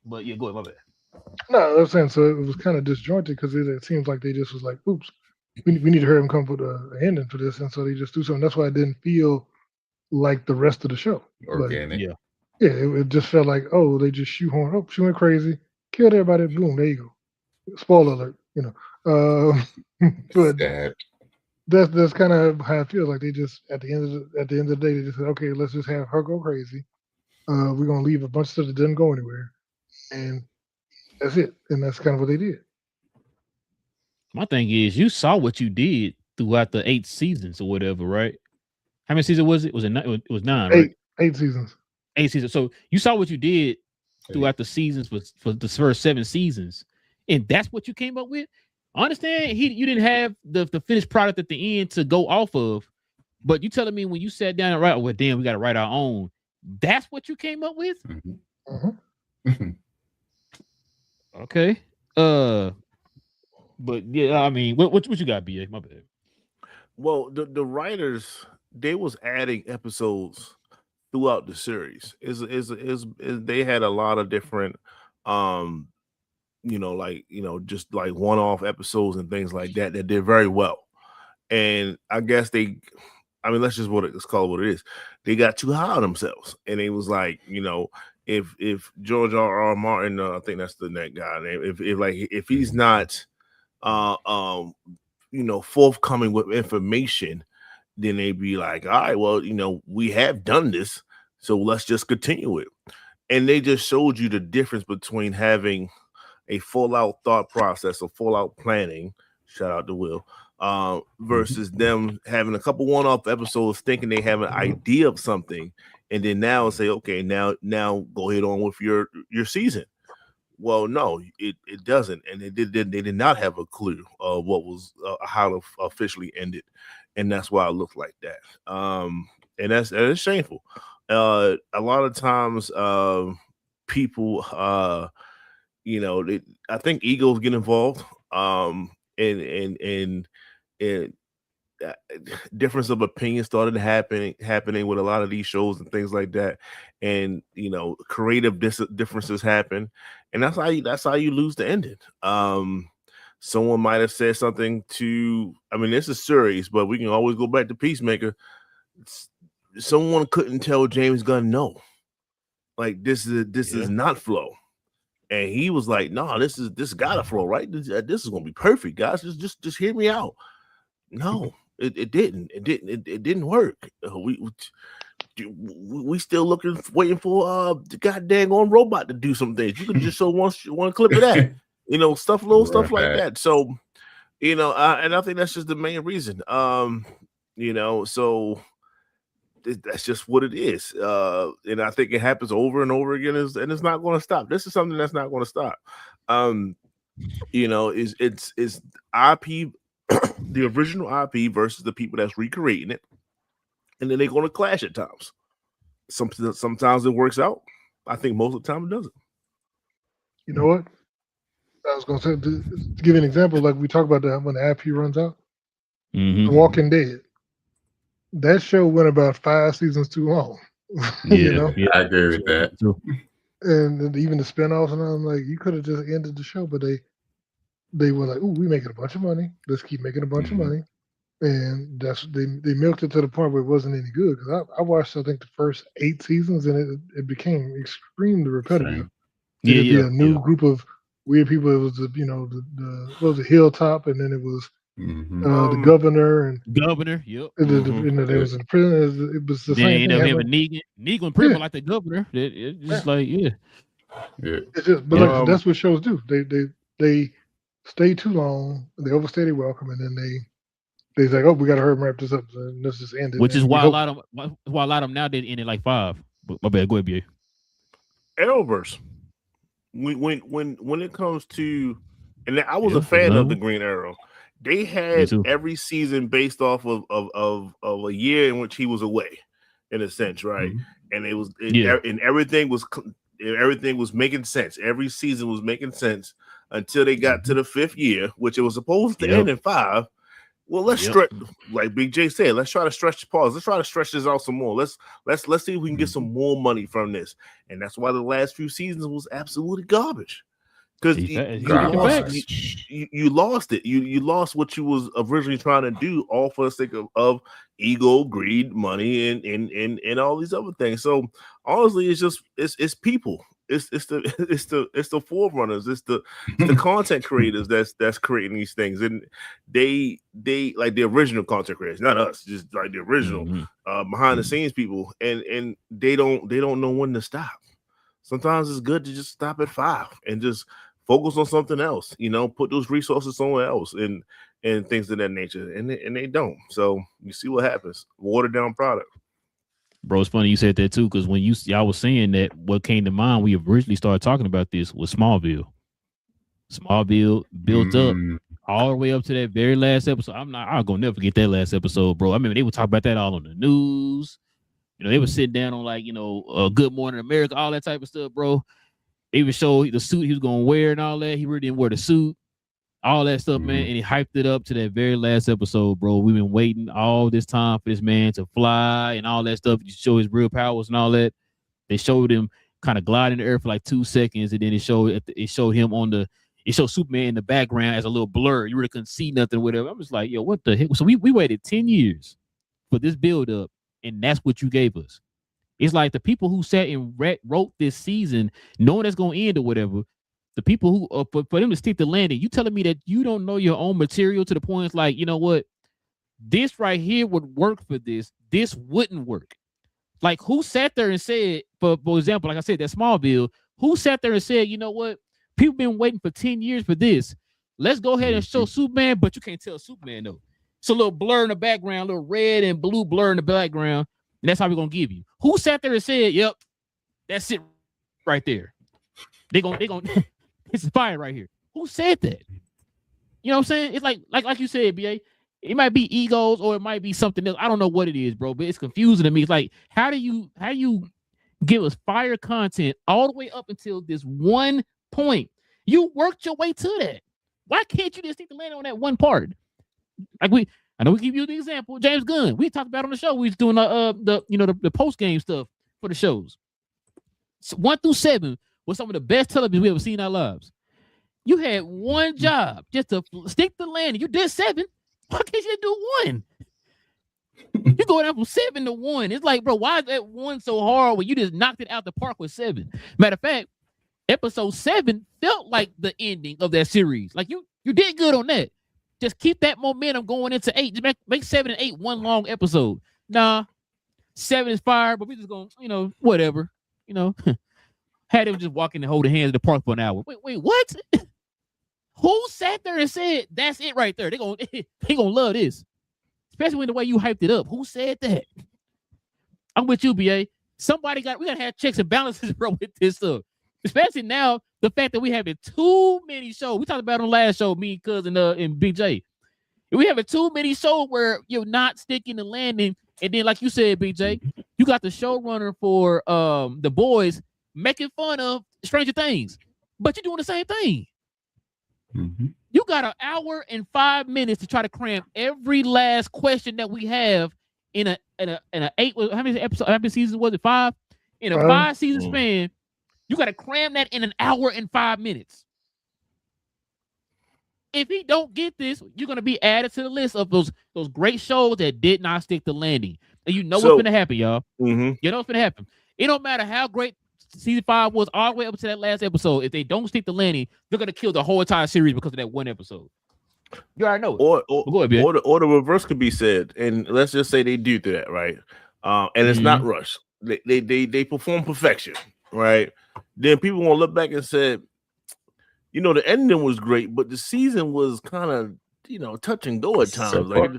but yeah, go ahead, my bad. No, I was saying, so it was kind of disjointed because it seems like they just was like, oops, we need to hurry and come up with an ending for this, and so they just do something. That's why it didn't feel like the rest of the show. Organic. Like, it just felt like, oh, they just shoehorn. Oh, she went crazy, killed everybody. Boom, there you go. Spoiler alert, you know. But that's kind of how I feel. Like they just at the end of the day, they just said, okay, let's just have her go crazy. We're gonna leave a bunch of stuff that doesn't go anywhere, and that's it. And that's kind of what they did. My thing is, you saw what you did throughout the 8 seasons or whatever, right? How many seasons was it? It was 9, right? 8 seasons. 8 seasons. So you saw what you did throughout the seasons for the first 7 seasons, and that's what you came up with. I understand you didn't have the finished product at the end to go off of, but you telling me when you sat down and write, well, damn, we got to write our own. That's what you came up with. Okay. But yeah, I mean, what you got, BA? My bad. Well, the writers, they was adding episodes throughout the series. They had a lot of different, um, just like one-off episodes and things like that that did very well. And I guess let's call it what it is. They got too high on themselves, and it was like, if George R. Martin, I think that's the net guy name, if he's not, uh, um, forthcoming with information, then they'd be like, all right, well, we have done this, so let's just continue it. And they just showed you the difference between having a full out thought process or full out planning. Shout out to Will. Versus them having a couple one-off episodes, thinking they have an idea of something, and then now say, okay, now go ahead on with your season. Well, no, it doesn't, and they did not have a clue of what was how to officially end it, and that's why it looked like that. And it's shameful. A lot of times, people, I think egos get involved, and difference of opinion started happening with a lot of these shows and things like that, and creative differences happen, and that's how you lose the ending. Someone might have said something to, this is serious, but we can always go back to Peacemaker. Someone couldn't tell James Gunn no, like this is not flow. And he was like, "No, this gotta flow, right? This is gonna be perfect, guys. Just hear me out." No, it didn't. It didn't work. We still waiting for the goddamn on robot to do some things. You could just show one clip of that, stuff like that. So, and I think that's just the main reason. So that's just what it is. And I think it happens over and over again, and it's not going to stop. This is something that's not going to stop. It's IP, the original IP versus the people that's recreating it, and then they're going to clash at times. Sometimes it works out. I think most of the time it doesn't. You know what? I was going to say, to give you an example, like we talk about that when the IP runs out. The Walking Dead. That show went about 5 seasons too long. Yeah, I agree with that. And even the spinoffs, and I'm like, you could have just ended the show, but they were like, "Ooh, we making a bunch of money. Let's keep making a bunch of money." And they milked it to the point where it wasn't any good. Because I watched, I think, the first 8 seasons, and it became extremely repetitive. There'd be a new group of weird people. It was what was it, Hilltop, and then it was the governor and governor. Yep. There was in prison. It was the same thing. Have a Negan in prison like the governor. It's just like It's just, but like, that's what shows do. They stay too long. They overstay their welcome, and then they like, oh, we got to hurry and wrap this up. So let's just end it. Which is why a lot of them now they ended like 5. My bad. Go ahead, BA. Arrowverse. When it comes to, and I was a fan of the Green Arrow. They had every season based off of a year in which he was away, in a sense, right? And it was and everything was making sense. Every season was making sense until they got to the 5th year, which it was supposed to end in 5. Well, let's stretch, like Big J said, let's try to stretch the pause. Let's try to stretch this out some more. Let's see if we can get some more money from this. And that's why the last few seasons was absolutely garbage. Because you lost it. You lost what you was originally trying to do, all for the sake of ego, greed, money, and all these other things. So honestly, it's people. It's the forerunners. It's the content creators that's creating these things, and they like the original content creators, not us, just like the original behind the scenes people, and they don't know when to stop. Sometimes it's good to just stop at 5 and just focus on something else, put those resources somewhere else and things of that nature. And they don't. So you see what happens. Watered down product. Bro, it's funny you said that too, because when y'all was saying that, what came to mind, we originally started talking about this was Smallville. Smallville built up all the way up to that very last episode. I'm gonna never forget that last episode, bro. I mean, they would talk about that all on the news. They were sitting down on Good Morning America, all that type of stuff, bro. It even showed the suit he was gonna wear and all that. He really didn't wear the suit, all that stuff, man. And he hyped it up to that very last episode, bro. We've been waiting all this time for this man to fly and all that stuff. You show his real powers and all that. They showed him kind of gliding in the air for like 2 seconds, and then it showed him it showed Superman in the background as a little blur. You really couldn't see nothing, whatever. I'm just like, yo, what the heck? So we waited 10 years for this build up, and that's what you gave us. It's like the people who sat and wrote this season, knowing that's going to end or whatever, the people who, for them to stick the landing, you telling me that you don't know your own material to the point it's like, you know what? This right here would work for this. This wouldn't work. Like, who sat there and said, for example, like I said, that Smallville, who sat there and said, you know what? People been waiting for 10 years for this. Let's go ahead and show Superman, but you can't tell Superman, though. It's a little blur in the background, a little red and blue blur in the background, and that's how we're going to give you. Who sat there and said, yep, that's it right there. They're going to, it's fire right here. Who said that? You know what I'm saying? It's like you said, BA. It might be egos or it might be something else. I don't know what it is, bro, but it's confusing to me. It's like, how do you give us fire content all the way up until this one point? You worked your way to that. Why can't you just stick the land on that one part? Like I know we give you the example, James Gunn. We talked about on the show. We was doing the post game stuff for the shows. So 1 through 7 was some of the best television we ever seen in our lives. You had one job just to stick the landing. You did 7. Why can't you do 1? You go down from 7 to 1. It's like, bro, why is that 1 so hard when you just knocked it out the park with 7? Matter of fact, episode 7 felt like the ending of that series. Like you did good on that. Just keep that momentum going into 8. Just make 7 and 8 one long episode. Nah, 7 is fire, but we just gonna, whatever. Had them just walking and holding hands in the park for an hour. Wait, what? Who sat there and said that's it right there? They gonna love this, especially when the way you hyped it up. Who said that? I'm with you, BA. We gotta have checks and balances, bro, with this stuff. Especially now, the fact that we having too many shows. We talked about on the last show, me, Cousin, and Big J. We having too many shows where you're not sticking the landing, and then, like you said, Big J, you got the showrunner for The Boys making fun of Stranger Things, but you're doing the same thing. Mm-hmm. You got an hour and 5 minutes to try to cram every last question that we have in a 8. How many episodes? How many seasons was it? 5? In a 5-season span, you got to cram that in an hour and 5 minutes. If he don't get this, you're gonna be added to the list of those great shows that did not stick the landing. And what's gonna happen, y'all. Mm-hmm. You know what's gonna happen. It don't matter how great season 5 was all the way up to that last episode. If they don't stick the landing, they're gonna kill the whole entire series because of that one episode. You already know it. Or the reverse could be said, and let's just say they do that, right? And it's not rushed. They perform perfection, right? Then people won't look back and say, the ending was great, but the season was kind of touch and go at times. Like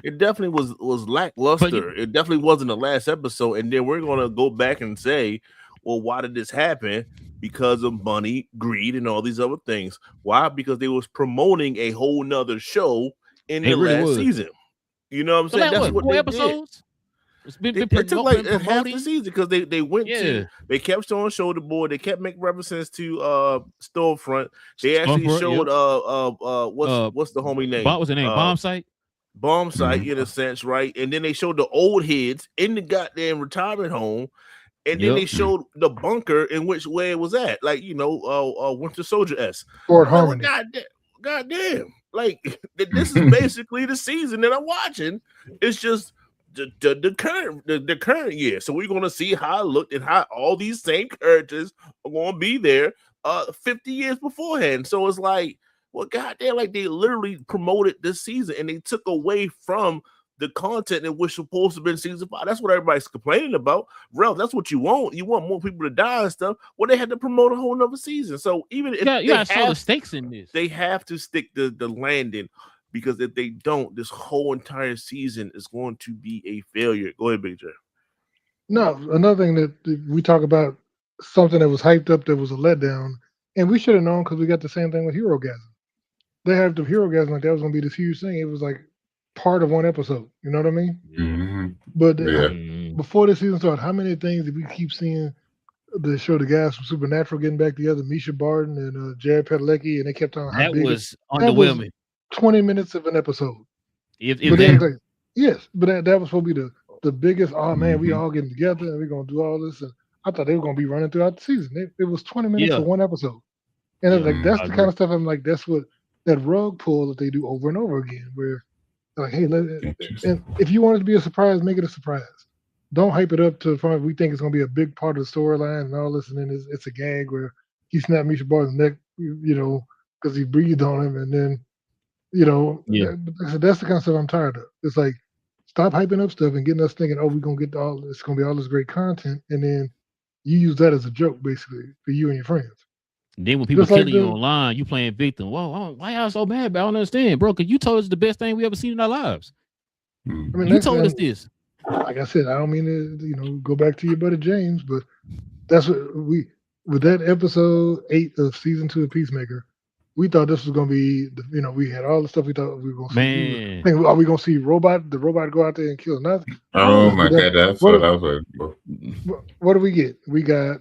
it definitely was lackluster. It definitely wasn't the last episode, and then we're gonna go back and say, well, why did this happen? Because of money, greed, and all these other things. Why? Because they was promoting a whole nother show in the last season. You know what I'm saying? That's what they episodes? Did. It took like half the season because they went to, they kept showing shoulder board. They kept making references to Storefront. They actually showed what's the homie name? What's the name? Bomb Site. Bomb Site in a sense, right? And then they showed the old heads in the goddamn retirement home. And then they showed the bunker in which way it was at, like Winter Soldier S. Fort Harmony. Goddamn! Like this is basically the season that I'm watching. It's just the current year. So we're gonna see how it looked and how all these same characters are gonna be there 50 years beforehand. So it's like, well, goddamn, like they literally promoted this season and they took away from the content that was supposed to be in season 5. That's what everybody's complaining about. Ralph, that's what you want. You want more people to die and stuff. Well, they had to promote a whole nother season. So even if you got so the stakes in this, they have to stick the landing, because if they don't, this whole entire season is going to be a failure. Go ahead, Big J. No, another thing that we talk about, something that was hyped up that was a letdown, and we should have known because we got the same thing with Hero Gasm. They have the Hero Gasm like that was going to be this huge thing. It was like part of one episode. You know what I mean? Mm-hmm. But before the season started, how many things did we keep seeing they showed the guys from Supernatural getting back together, Misha Barton and Jared Padalecki, and they kept on how That big was that was underwhelming. 20 minutes of an episode. If But they that, act like, yes, but that was supposed to be the biggest. Oh man, we all getting together and we're gonna do all this. And I thought they were gonna be running throughout the season. It was 20 minutes yeah, for one episode, and it's yeah, like that's I the agree. kind of stuff I'm like, that's what that rug pull that they do over and over again. Where like, hey, and if you want it to be a surprise, make it a surprise. Don't hype it up to the point we think it's gonna be a big part of the storyline and all this, and then it's a gag where he snapped Misha Barton's neck, because he breathed on him, and then Yeah, that's the kind of stuff I'm tired of. It's like, stop hyping up stuff and getting us thinking, oh, we're gonna get it's gonna be all this great content, and then you use that as a joke basically for you and your friends. then when people Just like killing you online, you playing victim. Whoa, why y'all so mad? But I don't understand, bro. Because you told us the best thing we ever seen in our lives. I mean, You told us this. Like I said, I don't mean to go back to your buddy James, but that's what with that episode 8 of season 2 of Peacemaker. We thought this was gonna be, we had all the stuff we thought we were gonna see. Man, Are we gonna see the robot go out there and kill nothing? Oh my God, that's what I was waiting for. What do we get? We got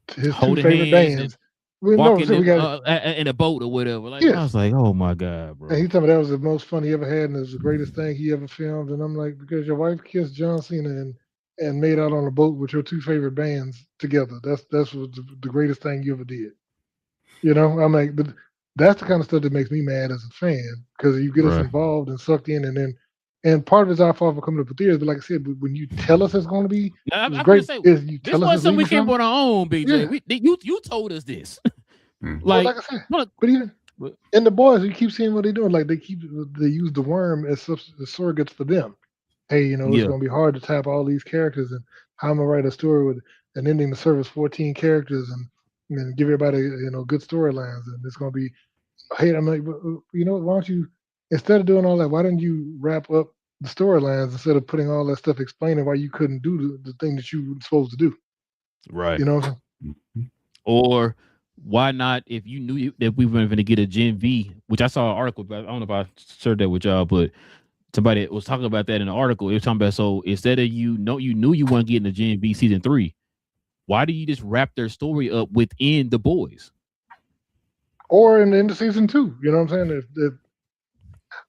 his 2 holding favorite hands bands. walking We got in a boat or whatever. Like, Yeah. I was like, oh my God, bro. and he told me that was the most fun he ever had and it was the greatest thing he ever filmed. And I'm like, because your wife kissed John Cena and made out on a boat with your 2 favorite bands together. That's what the greatest thing you ever did. I'm like, but that's the kind of stuff that makes me mad as a fan, because you get us Right. involved and sucked in, and part of it's our fault for coming up with theories. But like I said, when you tell us it's going to be, Now, it's I'm great. gonna say, Is you this tell us wasn't it's something we leading came something. on our own, BJ. Yeah. You told us this. Well, Like, like I said, look, but even in the boys, you keep seeing what they're doing. Like they use the worm as surrogates for them. Hey, it's yeah, going to be hard to tap all these characters, and how I'm gonna write a story with an ending to service 14 characters and give everybody good storylines, and it's going to be. Hey, I'm like, why don't you, instead of doing all that, why didn't you wrap up the storylines instead of putting all that stuff explaining why you couldn't do the thing that you were supposed to do? right. You know what I'm saying? Or why not, if you knew that we were going to get a Gen V, which I saw an article about, I don't know if I shared that with y'all, but somebody was talking about that in the article. It was talking about, so instead of you knew you weren't getting a Gen V season 3, why do you just wrap their story up within The Boys? Or in the end of season 2, you know what I'm saying?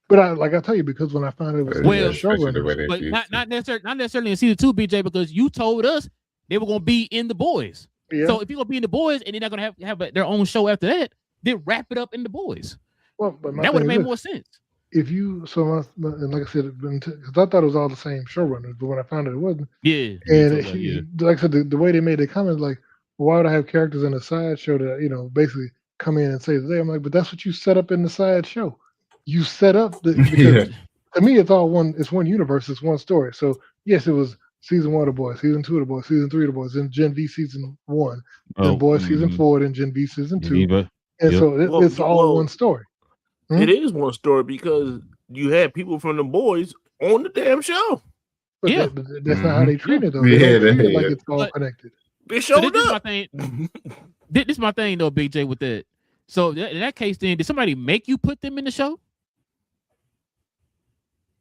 But I tell you, because when I found it was showrunners, but not necessarily in season 2, BJ, because you told us they were going to be in The Boys. Yeah. So if you're going to be in The Boys and they're not going to have their own show after that, then wrap it up in The Boys. Well, but that would have made more sense. If you and like I said, because I thought it was all the same showrunners, but when I found it wasn't. Yeah. And like I said, the way they made the comments, like, why would I have characters in a sideshow that basically come in and say today? I'm like, but that's what you set up in the sideshow. You set up because to me it's all one. It's one universe. It's one story. So yes, it was season 1 of The Boys, season 2 of The Boys, season 3 of The Boys, then Gen V season 1, then Boys season 4, then Gen V season 2, and so it's all one story. It is one story because you had people from The Boys on the damn show. But that's not how they treat it, though. They don't treat it like it's all connected. They showed up. This is my thing, though, BJ, with that. So in that case, then, did somebody make you put them in the show?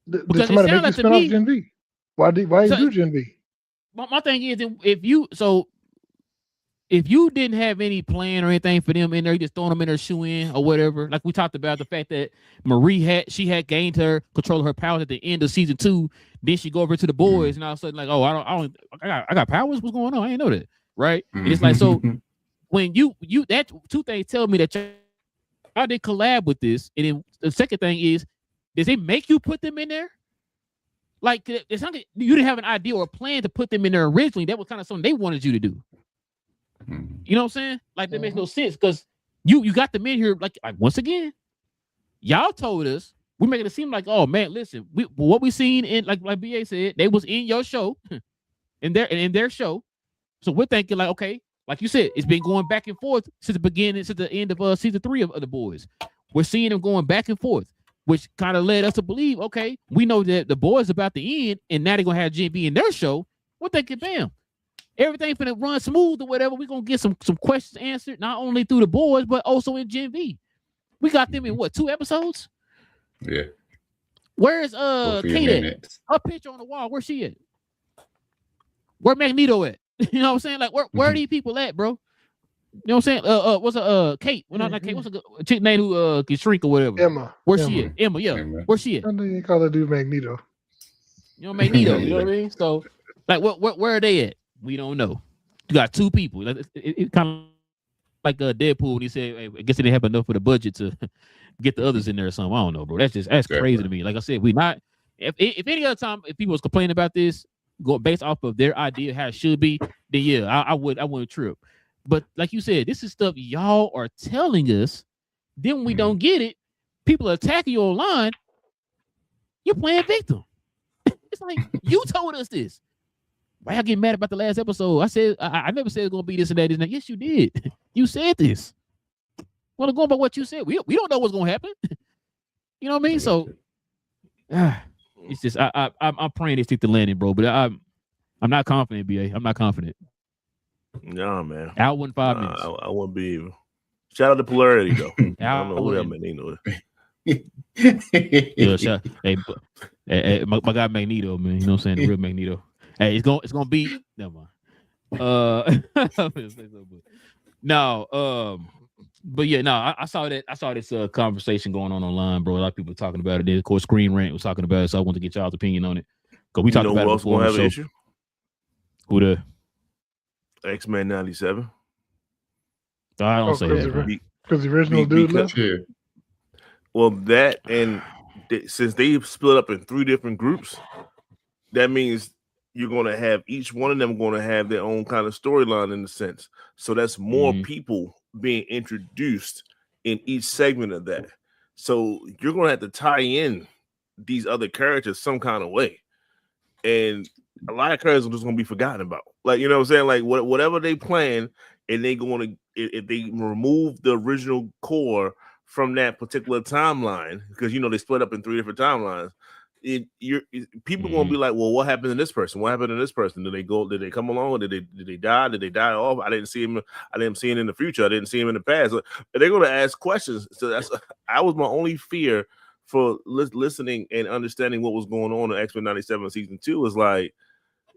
Did somebody make you spin off Gen V? Why you do Gen V? My thing is, if you didn't have any plan or anything for them in there, you just throwing them in their shoe in or whatever. Like we talked about the fact that Marie had gained her control of her powers at the end of season 2. Then she go over to The Boys, and all of a sudden, like, oh, I got powers. What's going on? I didn't know that, right? And it's like, so when you that 2 things tell me that y'all did collab with this, and then the second thing is, does they make you put them in there? Like, it's not that you didn't have an idea or a plan to put them in there originally. That was kind of something they wanted you to do. You know what I'm saying? Like, that makes no sense, because you got them in here like once again, y'all told us, we're making it seem like, oh man, listen, what we seen in like BA said, they was in your show, in their show. So we're thinking like, okay, like you said, it's been going back and forth since the end of season 3 of The Boys. We're seeing them going back and forth, which kind of led us to believe, okay, we know that The Boys about to end, and now they're gonna have Gen V in their show. We're thinking, bam, everything finna run smooth or whatever. We're gonna get some questions answered, not only through The Boys, but also in Gen V. We got them in what, 2 episodes? Yeah. Where's Kate at? Her picture on the wall, where's she at? Where Magneto at? You know what I'm saying? Like, where are these people at, bro? You know what I'm saying? What's Kate? Well, not Kate. What's a chick name who can shrink or whatever? Emma. Where's she at? Emma, yeah. Where's she at? I know you call that dude Magneto. You know, Magneto. You know what I mean? So, like, where are they at? We don't know. You got two people. It kind of like Deadpool when he said, hey, I guess they didn't have enough for the budget to get the others in there or something. I don't know, bro. That's crazy to me. Like I said, we not. If any other time, if people was complaining about this, go based off of their idea how it should be, then yeah, I wouldn't trip. But like you said, this is stuff y'all are telling us. Then when we don't get it, people are attacking you online. You're playing victim. It's like you told us this. Why y'all get mad about the last episode? I said I never said it's gonna be this and that. This and that. Yes, you did. You said this. Well, going by what you said, we don't know what's gonna happen. You know what I mean? So it's just I'm praying they stick the landing, bro. But I'm not confident, BA. I'm not confident. No, man. Out 5 minutes. I wouldn't be even. Shout out to Polarity though. I don't know who that Magneto is. Yeah, shout. Hey, my guy Magneto, man. You know what I'm saying? The real Magneto. Hey, it's gonna be. Never mind. No. But yeah, no. I saw that. I saw this conversation going on online, bro. A lot of people talking about it. Then, of course, Screen Rant was talking about it, so I want to get y'all's opinion on it. Because we talked about it before. Have an issue? Who the X-Men 97? I don't say that. Because the original dude left. Well, that and since they split up in 3 different groups, that means you're going to have each one of them going to have their own kind of storyline in a sense. So that's more people being introduced in each segment of that. So you're going to have to tie in these other characters some kind of way. And a lot of characters are just going to be forgotten about. Like, you know what I'm saying? Like whatever they plan, and they going to, if they remove the original core from that particular timeline, because, you know, they split up in 3 different timelines, people going to be like, well, what happened to this person? What happened to this person? Did they come along? Or did they die? Did they die off? I didn't see him in the future. I didn't see him in the past. They're going to ask questions. So that was my only fear for listening and understanding what was going on in X-Men 97 season 2 was like,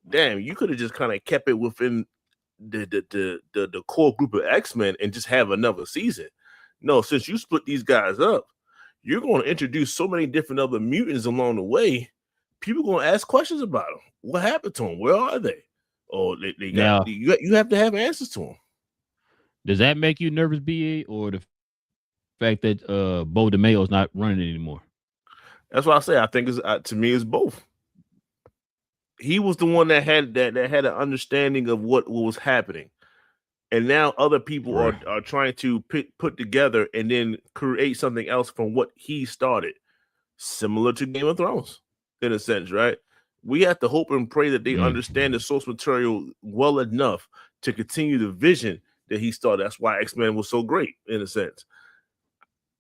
damn, you could have just kind of kept it within the core group of X-Men and just have another season. No, since you split these guys up, you're going to introduce so many different other mutants along the way. People are going to ask questions about them. What happened to them? Where are they? Oh, they got you have to have answers to them. Does that make you nervous, BA, or the fact that Bo DeMayo is not running anymore? That's what I say. I think to me it's both. He was the one that had an understanding of what was happening. And now other people are trying to put together and then create something else from what he started, similar to Game of Thrones, in a sense, right? We have to hope and pray that they understand the source material well enough to continue the vision that he started. That's why X-Men was so great, in a sense.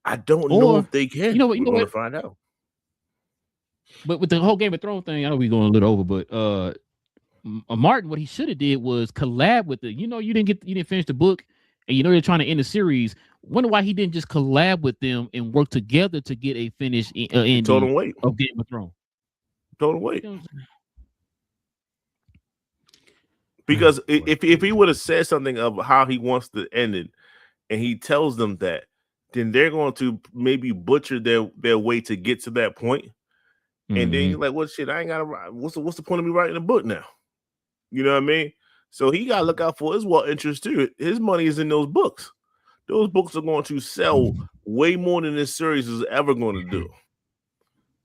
I don't know if they can. We're going to find out. But with the whole Game of Thrones thing, I know we're going a little over, but Martin, what he should have did was collab with you didn't finish the book, and they're trying to end the series. Wonder why he didn't just collab with them and work together to get a finished ending of Game of Thrones. Total wait. Because if he would have said something of how he wants to end it, and he tells them that, then they're going to maybe butcher their way to get to that point. And then you're like, well, shit, I ain't got to write. What's the point of me writing a book now? You know what I mean? So he got to look out for his interest too. His money is in those books. Those books are going to sell way more than this series is ever going to do.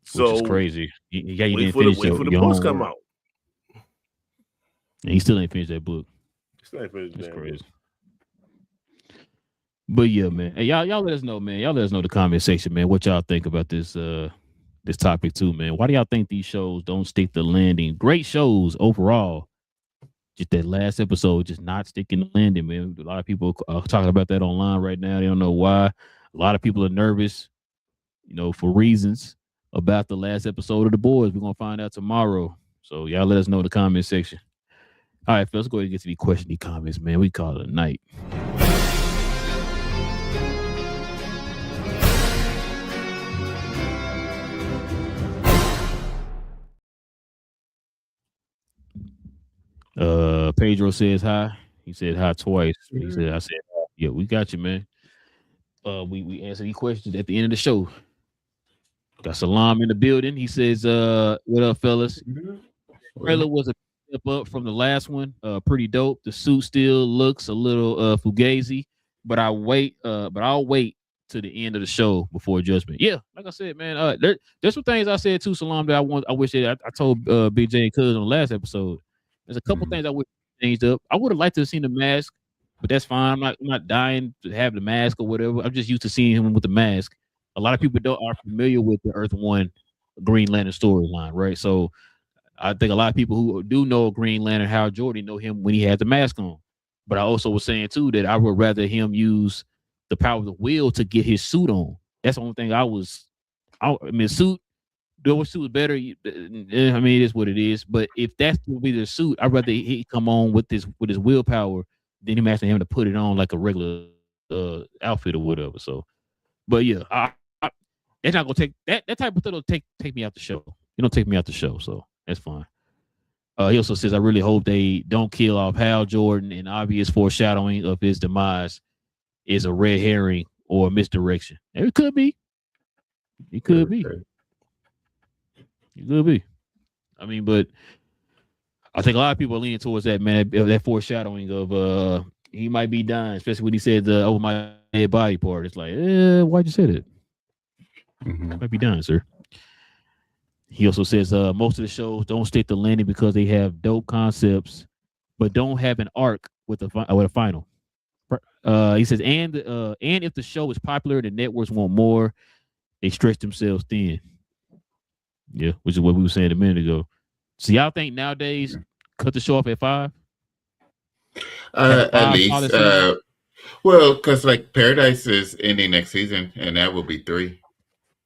So which is crazy. You wait for the books come out. And he still ain't finished that book. That's crazy. But yeah, man. Hey, y'all let us know, man. Y'all let us know in the comment section, man, what y'all think about this this topic too, man. Why do y'all think these shows don't stick the landing? Great shows overall. Just that last episode just not sticking the landing, man. A lot of people are talking about that online right now. They don't know why. A lot of people are nervous, for reasons about the last episode of The Boys. We're going to find out tomorrow. So y'all let us know in the comment section. All right, let's go ahead and get to these questions, comments, man. We call it a night. Pedro says hi. He said hi twice. He said, I said, yeah, we got you, man. We answer these questions at the end of the show. Got Salam in the building. He says, what up, fellas? Trailer was a step up from the last one. Pretty dope. The suit still looks a little fugazi, but I'll wait to the end of the show before judgment. Yeah, like I said, man, there's some things I said too, Salam, that I wish that I told BJ and Cuz on the last episode. There's a couple things I would changed up. I would have liked to have seen the mask, but that's fine. I'm not dying to have the mask or whatever. I'm just used to seeing him with the mask. A lot of people are familiar with the Earth One Green Lantern storyline, right? So I think a lot of people who do know Green Lantern, Hal Jordan, know him when he had the mask on. But I also was saying too that I would rather him use the power of the will to get his suit on. That's the only thing I mean, suit, the suit was better. I mean, it is what it is. But if that's to be the suit, I'd rather he come on with his willpower than him asking him to put it on like a regular outfit or whatever. So, but yeah, that's not gonna take that type of thing. Will take me out the show. You don't take me out the show, so that's fine. He also says, I really hope they don't kill off Hal Jordan, and obvious foreshadowing of his demise is a red herring or a misdirection. It could be. It could be. It could be. I mean, but I think a lot of people are leaning towards that, man, that foreshadowing of he might be dying, especially when he said the over my dead body part. It's like, why'd you say that? Might be dying, sir. He also says most of the shows don't stick to landing because they have dope concepts, but don't have an arc with a final. He says, and if the show is popular, the networks want more. They stretch themselves thin. Yeah, which is what we were saying a minute ago. So y'all think nowadays cut the show off at 5? At least. Well, because like Paradise is ending next season, and that will be 3.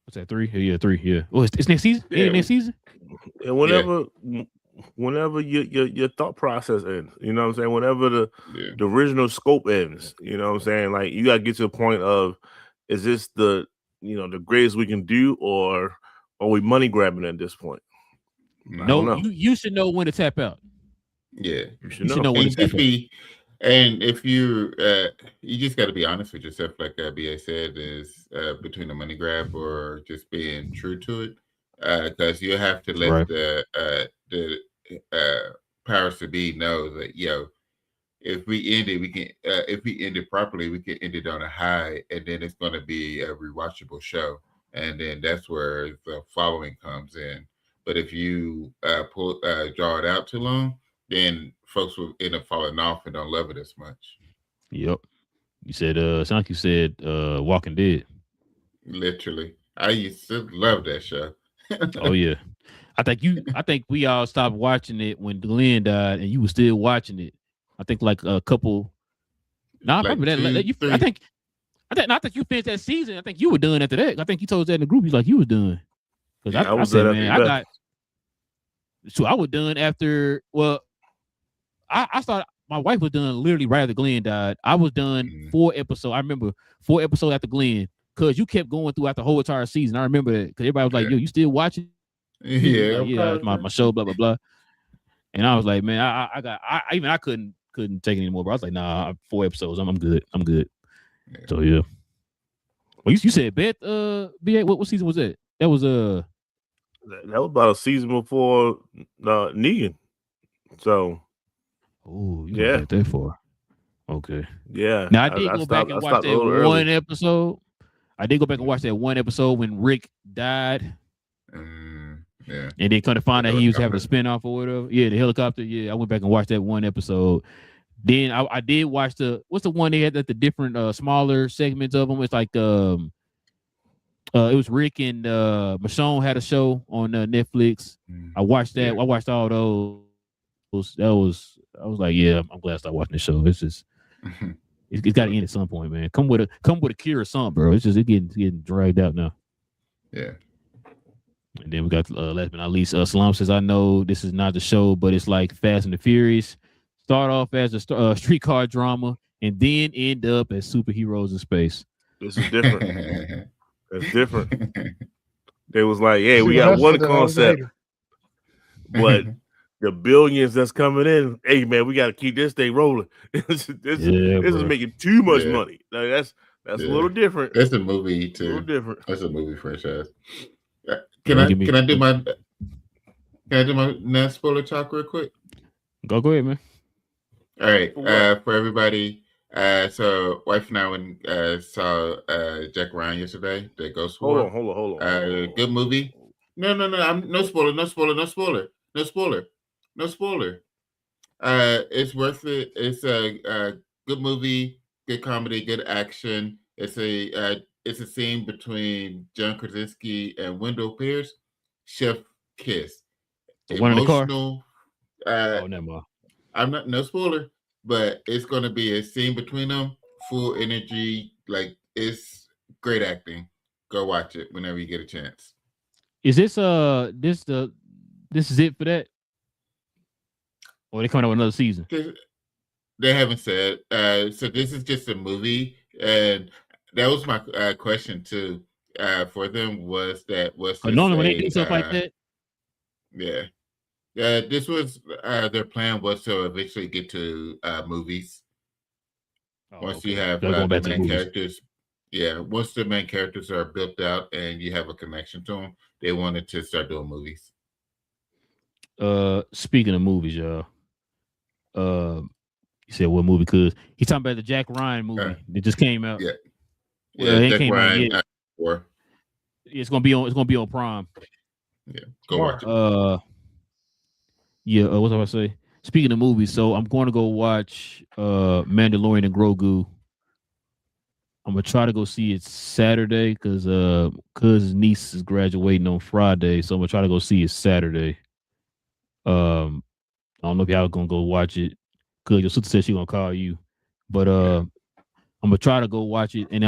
What's that, 3? Yeah, 3. Yeah. Oh, it's next season. Yeah, next season. And whenever your thought process ends, you know what I'm saying. Whenever the original scope ends, you know what I'm saying. Like you gotta get to a point of, is this the greatest we can do, or are we money grabbing at this point? No, you should know when to tap out. Yeah, you should know when to tap out. And if you just got to be honest with yourself, like BA said, is between the money grab or just being true to it, because you have to let the powers to be know that if we end it, we can if we end it properly, we can end it on a high, and then it's going to be a rewatchable show, and then that's where the following comes in. But if you draw it out too long, then folks will end up falling off and don't love it as much. Yep. You said sound like you said Walking Dead. Literally. I used to love that show. Oh yeah. I think we all stopped watching it when Glenn died, and you were still watching it. I think like a couple. No, like I remember that. I think you finished that season. I think you were done after that. I think you told us that in the group. He's like, you was done. Because I said, man, so I was done after. Well, I thought my wife was done literally right after Glenn died. I was done 4 episodes. I remember 4 episodes after Glenn, because you kept going throughout the whole entire season. I remember that, because everybody was like, yo, you still watching? Yeah, like, yeah, my show, blah blah blah. And I was like, man, I couldn't take it anymore. But I was like, nah, 4 episodes, I'm good. Yeah. So yeah. Well, you said bet BA, what season was that? That was that was about a season before Negan. So you got that far. Okay. Yeah. Now I did go back and watch that one episode. I did go back and watch that one episode when Rick died. Yeah. And then kind of find out he was having a spinoff or whatever. Yeah, the helicopter. Yeah, I went back and watched that one episode. Then I did watch what's the one they had that the different smaller segments of them. It's like it was Rick and Michonne had a show on Netflix. I watched that. I watched all those. I was like, yeah, I'm glad I started watching the show. It's just it's got to end at some point, man. Come with a cure or something, bro. It's just getting dragged out now. Yeah. And then we got last but not least, Salam says, I know this is not the show, but it's like Fast and the Furious. Start off as a streetcar drama and then end up as superheroes in space. This is different. It's different. They was like, hey, we got one concept, but the billions that's coming in. Hey man, we got to keep this thing rolling. this is making too much money. Like, that's a little different. That's a movie too. A little different. That's a movie franchise. Can I do my non-spoiler talk real quick? Go ahead, man. All right. For everybody, so wife and I saw Jack Ryan yesterday, the Ghost War. Hold on. Good movie. No. No spoiler. It's worth it. It's a good movie, good comedy, good action. It's a scene between John Krasinski and Wendell Pierce. Chef kiss. The one in the car. Emotional. Never mind. I'm not no spoiler, but it's gonna be a scene between them, full energy. Like, it's great acting. Go watch it whenever you get a chance. Is this this is it for that? Or they coming out with another season? They haven't said. So this is just a movie, and that was my question too. For them was normally when they do stuff like that. Yeah. This was their plan was to eventually get to movies. Once you have the main characters, once the main characters are built out and you have a connection to them, they wanted to start doing movies. Speaking of movies, y'all, you said what movie? Cause he's talking about the Jack Ryan movie that just came out. Jack Ryan. It's gonna be on Prime. Yeah, go watch it. What was I gonna say? Speaking of movies, so I'm going to go watch Mandalorian and Grogu. I'm gonna try to go see it Saturday because his niece is graduating on Friday, so I'm gonna try to go see it Saturday. I don't know if y'all gonna go watch it because your sister said she's gonna call you, but I'm gonna try to go watch it, and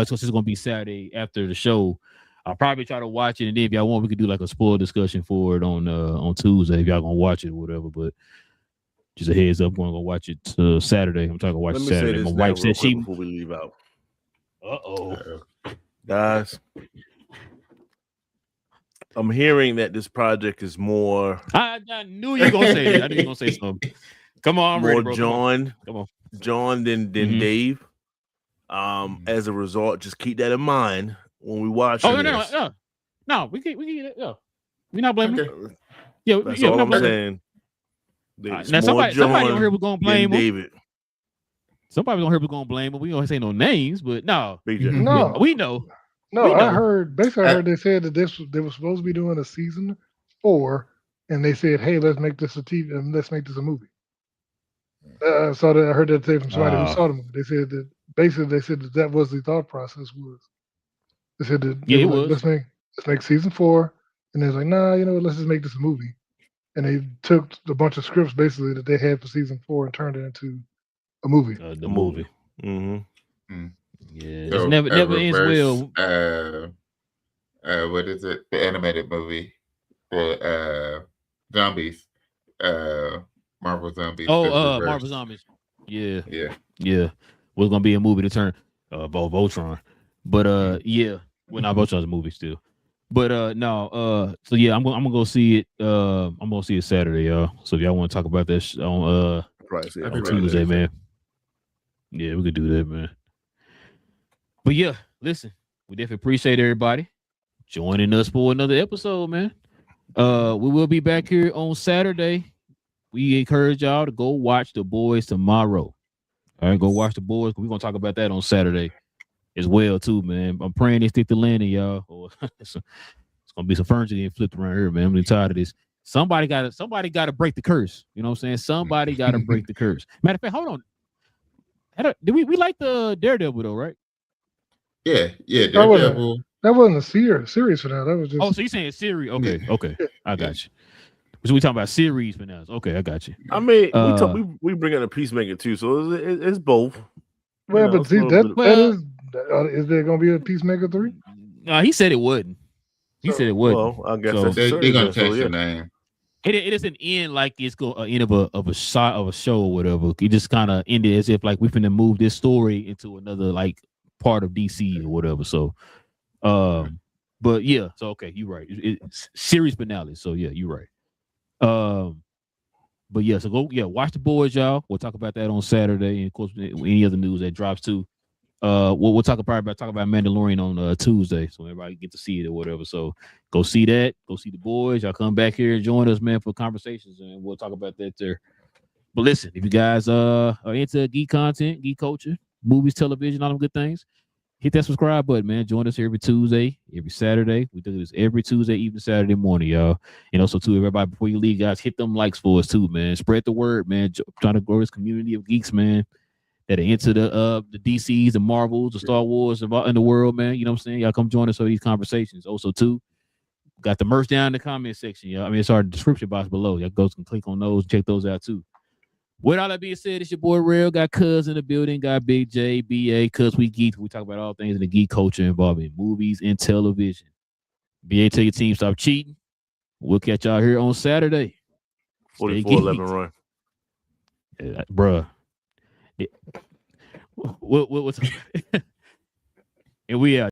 since it's gonna be Saturday after the show, I'll probably try to watch it, and then if y'all want, we could do like a spoiler discussion for it on Tuesday if y'all gonna watch it or whatever. But just a heads up, I'm gonna go watch it Saturday. I'm trying to watch it Saturday. My wife said she before we leave out. Guys, I'm hearing that this project is more. I knew you were gonna say that. I knew you were gonna say something. Come on, I'm more ready, bro. John. Come on. John than Dave. As a result, just keep that in mind when we watch. No, we can we're not blaming. Okay. Yeah, that's all I'm saying. Now somebody on here was gonna blame David. Somebody on here was gonna blame him. We don't say no names, but no, no, we know. No, I heard they said that they were supposed to be doing a season 4, and they said, "Hey, let's make this a TV and let's make this a movie." I heard that say from somebody who saw the movie. They said that basically that was the thought process was. They said that it was. Let's make season 4, and they're like, "Nah, let's just make this a movie." And they took a bunch of scripts basically that they had for season 4 and turned it into a movie. The movie. Mm-hmm. Yeah, so, it never ends well. What is it? The animated movie, the zombies, Marvel Zombies. Marvel Zombies. Yeah. Was gonna be a movie to turn Voltron, but well, not Voltron's a movie still. But no, so yeah, I'm gonna go see it. I'm gonna see it Saturday, y'all. So if y'all want to talk about that on Tuesday, man. Yeah, we could do that, man. But yeah, listen, we definitely appreciate everybody joining us for another episode, man. We will be back here on Saturday. We encourage y'all to go watch The Boys tomorrow. All right, go watch The Boys. We're gonna talk about that on Saturday as well, too, man. I'm praying they stick to landing, y'all. It's gonna be some furniture getting flipped around here, man. I'm really tired of this. Somebody gotta break the curse. You know what I'm saying? Somebody gotta break the curse. Matter of fact, hold on. Did we like the Daredevil though, right? Yeah, Daredevil. That wasn't a series for that. That was just. Oh, so you saying series? Okay, I got you. So we talking about series for now. Okay, I got you. I mean, we bring in a Peacemaker too, so it's both. Well, but see, is there going to be a Peacemaker 3? No, he said it wouldn't. He said it wouldn't. Well, I guess they're going to change the name. It doesn't end like it's end of a show or whatever. It just kind of ended as if like we finna move this story into another like part of DC or whatever. So, but yeah. So okay, you're right. It's series finale. So yeah, you're right. But yeah, so go watch The Boys, y'all. We'll talk about that on Saturday, and of course, any other news that drops too. We'll talk about Mandalorian on Tuesday, so everybody get to see it or whatever. So go see that. Go see The Boys. Y'all come back here and join us, man, for conversations, and we'll talk about that there. But listen, if you guys are into geek content, geek culture, movies, television, all them good things, hit that subscribe button, man. Join us here every Tuesday, every Saturday. We do this every Tuesday, even Saturday morning, y'all. And also, too, everybody, before you leave, guys, hit them likes for us, too, man. Spread the word, man. Trying to grow this community of geeks, man, that are into the DCs, the Marvels, the Star Wars in the world, man. You know what I'm saying? Y'all come join us for these conversations. Also, too, got the merch down in the comment section, y'all. I mean, it's our description box below. Y'all go and click on those, check those out, too. With all that being said, it's your boy Real. Got Cuz in the building. Got Big J, BA, Cuz we geek. We talk about all things in the geek culture involving movies and television. BA, tell your team stop cheating. We'll catch y'all here on Saturday. 44-11 run. Yeah, bruh. Yeah. What's and we out.